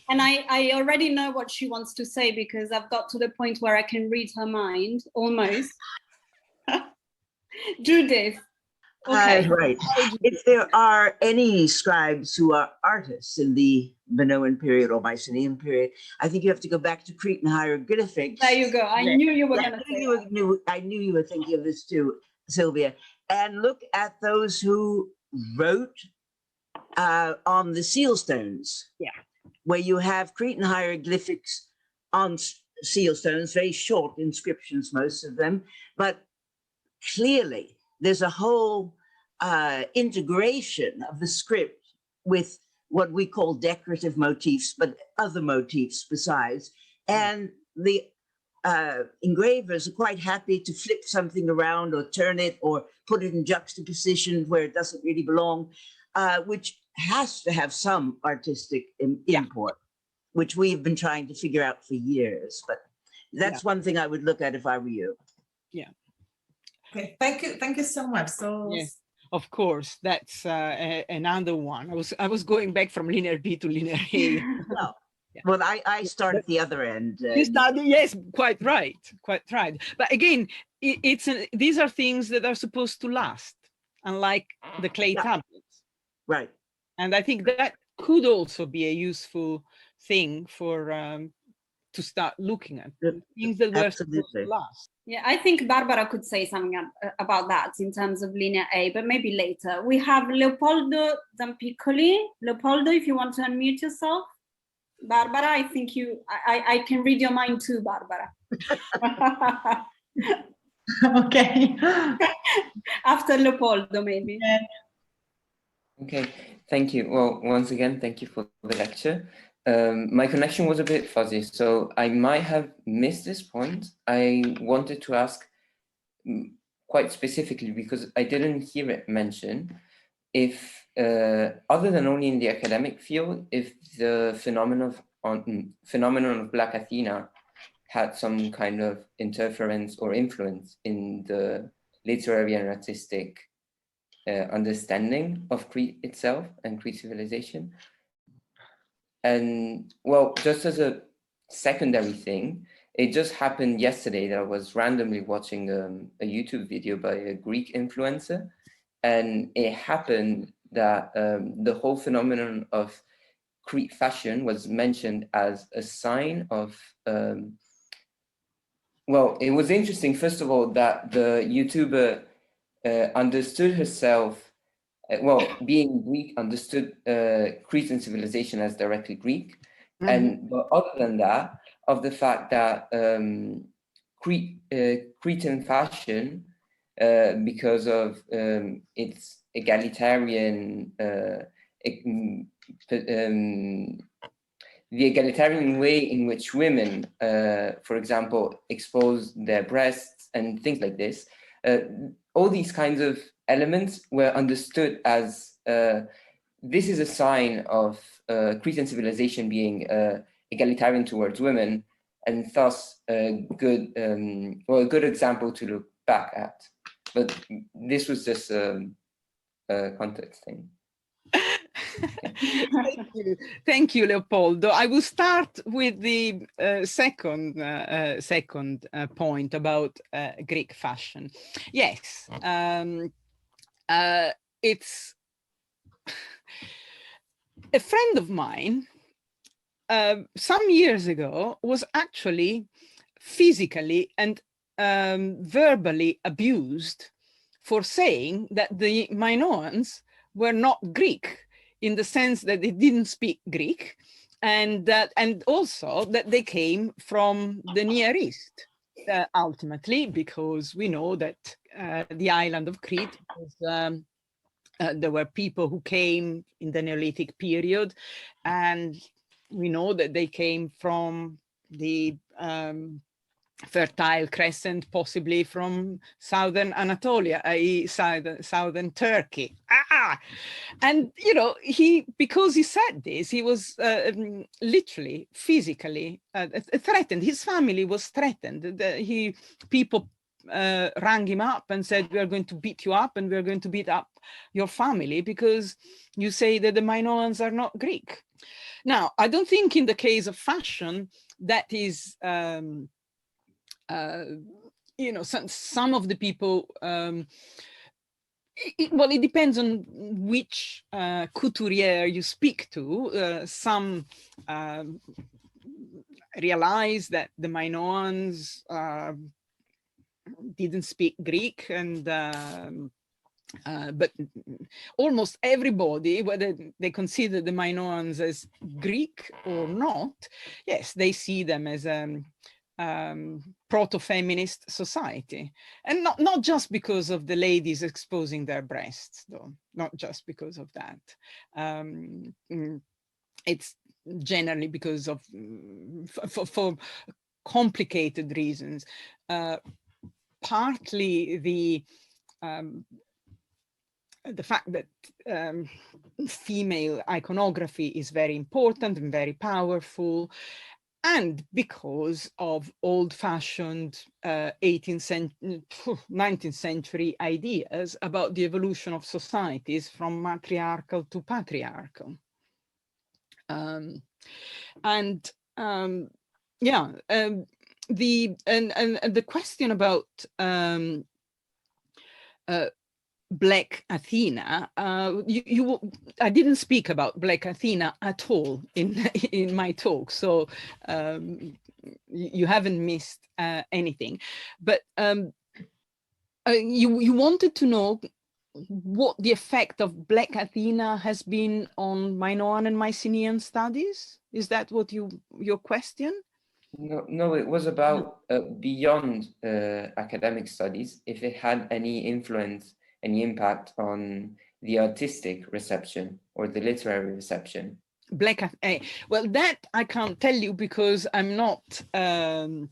And I already know what she wants to say because I've got to the point where I can read her mind, almost. Judith. Okay. Right. If there are any scribes who are artists in the Minoan period or Mycenean period, I think you have to go back to Cretan hieroglyphics. There you go. I knew you were going to say that. I knew you were thinking of this too, Sylvia. And look at those who wrote on the seal stones. Yeah. Where you have Cretan hieroglyphics on seal stones, very short inscriptions, most of them, but clearly there's a whole integration of the script with what we call decorative motifs, but other motifs besides. And the engravers are quite happy to flip something around or turn it or put it in juxtaposition where it doesn't really belong, which has to have some artistic import, which we've been trying to figure out for years. But that's one thing I would look at if I were you. Yeah. Okay, thank you so much. So yes, of course, that's another one. I was going back from linear B to linear A. Well, well, I start at the other end. You started, yes, quite right. But again, these are things that are supposed to last, unlike the clay tablets. Right. And I think that could also be a useful thing for to start looking at things that were supposed to last. Yeah, I think Barbara could say something about that in terms of linear A, but maybe later. We have Leopoldo Zampiccoli. Leopoldo, if you want to unmute yourself. Barbara, I think I can read your mind too, Barbara. Okay. After Leopoldo, maybe. Okay, thank you. Well, once again, thank you for the lecture. My connection was a bit fuzzy, so I might have missed this point. I wanted to ask quite specifically, because I didn't hear it mentioned, if, other than only in the academic field, if the phenomenon of Black Athena had some kind of interference or influence in the literary and artistic understanding of Crete itself and Crete civilization. And well, just as a secondary thing, it just happened yesterday that I was randomly watching a YouTube video by a Greek influencer, and it happened that the whole phenomenon of Crete fashion was mentioned as a sign of, well, it was interesting, first of all, that the YouTuber understood herself, well, being Greek, understood Cretan civilization as directly Greek. And but other than that, of the fact that Cretan fashion, because of its egalitarian, the egalitarian way in which women, for example, expose their breasts and things like this, all these kinds of elements were understood as this is a sign of Cretan civilization being egalitarian towards women, and thus a good, well, a good example to look back at. But this was just a context thing. Thank you, Leopoldo. I will start with the second point about Greek fashion. Yes, it's a friend of mine some years ago was actually physically and verbally abused for saying that the Minoans were not Greek, in the sense that they didn't speak Greek, and also that they came from the Near East, ultimately, because we know that the island of Crete was, there were people who came in the Neolithic period, and we know that they came from the Fertile Crescent, possibly from southern Anatolia, i.e. southern Turkey. And, you know, because he said this, he was literally, physically threatened. His family was threatened. People rang him up and said, we are going to beat you up and we are going to beat up your family because you say that the Minoans are not Greek. Now, I don't think in the case of fashion, that is, you know, some of the people, well, it depends on which couturier you speak to. Some realize that the Minoans didn't speak Greek, and but almost everybody, whether they consider the Minoans as Greek or not, yes, they see them as proto-feminist society, and not just because of the ladies exposing their breasts, though, not just because of that. It's generally because of for complicated reasons. Partly the fact that female iconography is very important and very powerful, and because of old-fashioned 19th century ideas about the evolution of societies from matriarchal to patriarchal. The question about Black Athena, I didn't speak about Black Athena at all in my talk, so you haven't missed anything. But you wanted to know what the effect of Black Athena has been on Minoan and Mycenean studies. Is that what your question? No, it was about beyond academic studies, if it had any influence, any impact on the artistic reception or the literary reception. Well, that I can't tell you because I'm not, I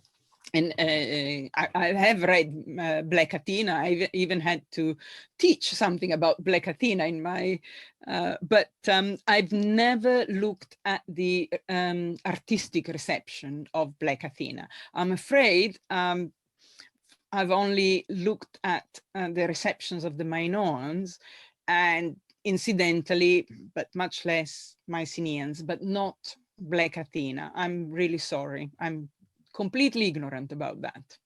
have read Black Athena. I even had to teach something about Black Athena in my, but I've never looked at the artistic reception of Black Athena. I'm afraid I've only looked at the receptions of the Minoans, and incidentally, but much less Myceneans, but not Black Athena. I'm really sorry. I'm completely ignorant about that.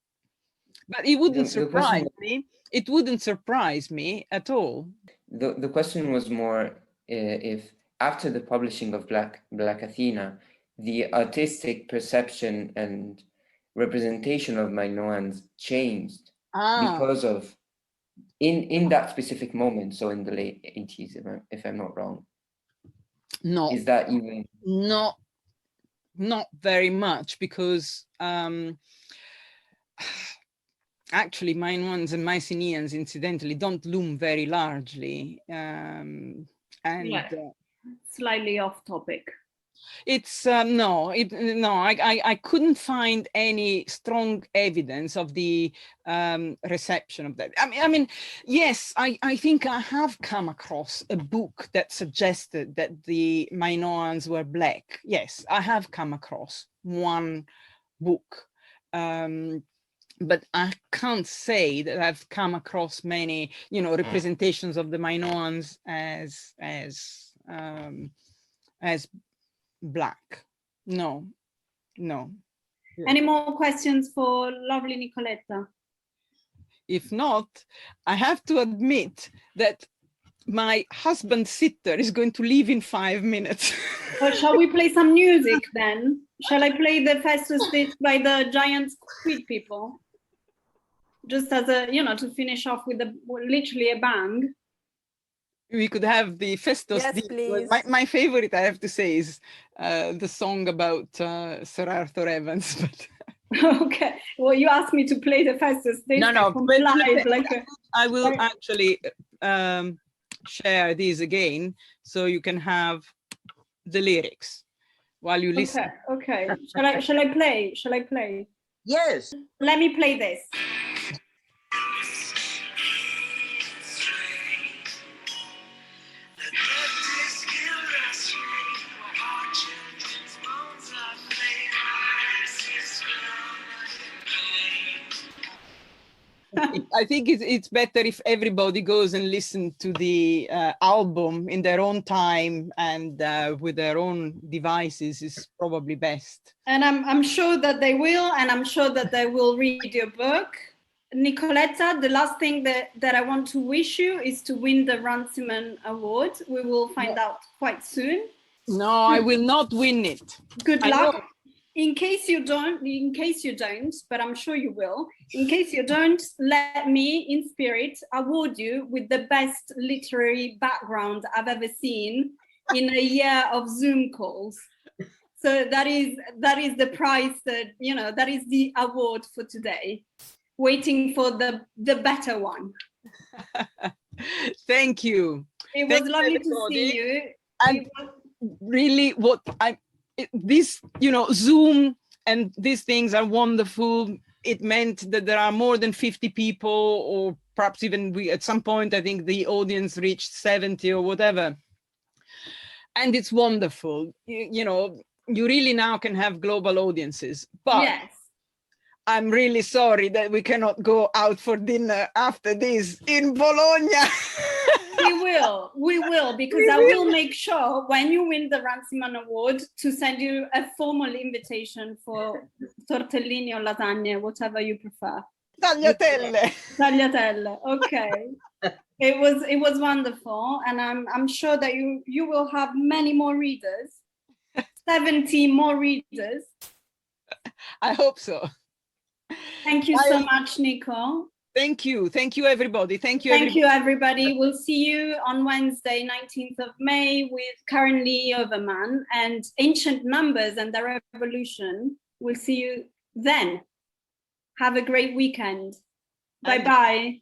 But it wouldn't surprise me. It wouldn't surprise me at all. The question was more if after the publishing of Black Athena, the artistic perception and representation of Minoans changed because of in that specific moment, so in the late 80s, if I'm not wrong. No. Is that even? Not very much, because actually Minoans and Myceneans, incidentally, don't loom very largely. Slightly off topic. It's I couldn't find any strong evidence of the reception of that. I mean, yes, I think I have come across a book that suggested that the Minoans were Black. Yes, I have come across one book, but I can't say that I've come across many, representations of the Minoans as Black. No. Any more questions for lovely Nicoletta? If not, I have to admit that my husband sitter is going to leave in 5 minutes. Well, shall we play some music then? Shall I play the Festos Disk by the Giant Squid People? Just as a, to finish off with literally a bang. We could have the Festos Disk. Please. My favorite, I have to say, is the song about Sir Arthur Evans. But okay, well, you asked me to play the Festos Disk. No, I will actually share these again, so you can have the lyrics. while you listen. Okay. Shall I play? Shall I play? Yes. Let me play this. I think it's better if everybody goes and listen to the album in their own time and with their own devices is probably best. And I'm sure that they will, and I'm sure that they will read your book. Nicoletta, the last thing that I want to wish you is to win the Runciman Award. We will find out quite soon. No, I will not win it. Good luck. In case you don't, but I'm sure you will, in case you don't, let me, in spirit, award you with the best literary background I've ever seen in a year of Zoom calls. So that is the prize that, that is the award for today. Waiting for the better one. Thank you. It was lovely to see you. And really Zoom and these things are wonderful. It meant that there are more than 50 people, or perhaps even at some point, I think the audience reached 70 or whatever. And it's wonderful. You really now can have global audiences. But yes. I'm really sorry that we cannot go out for dinner after this in Bologna. We will, because I will make sure when you win the Runciman Award to send you a formal invitation for tortellini or lasagna, whatever you prefer. Tagliatelle. Okay. It was wonderful, and I'm sure that you will have many more readers, 70 more readers. I hope so. Thank you so much, Nico. Thank you, everybody. Thank you, everybody. We'll see you on Wednesday, 19th of May, with Karen Lee Overman and Ancient Numbers and their Revolution. We'll see you then. Have a great weekend. Bye-bye.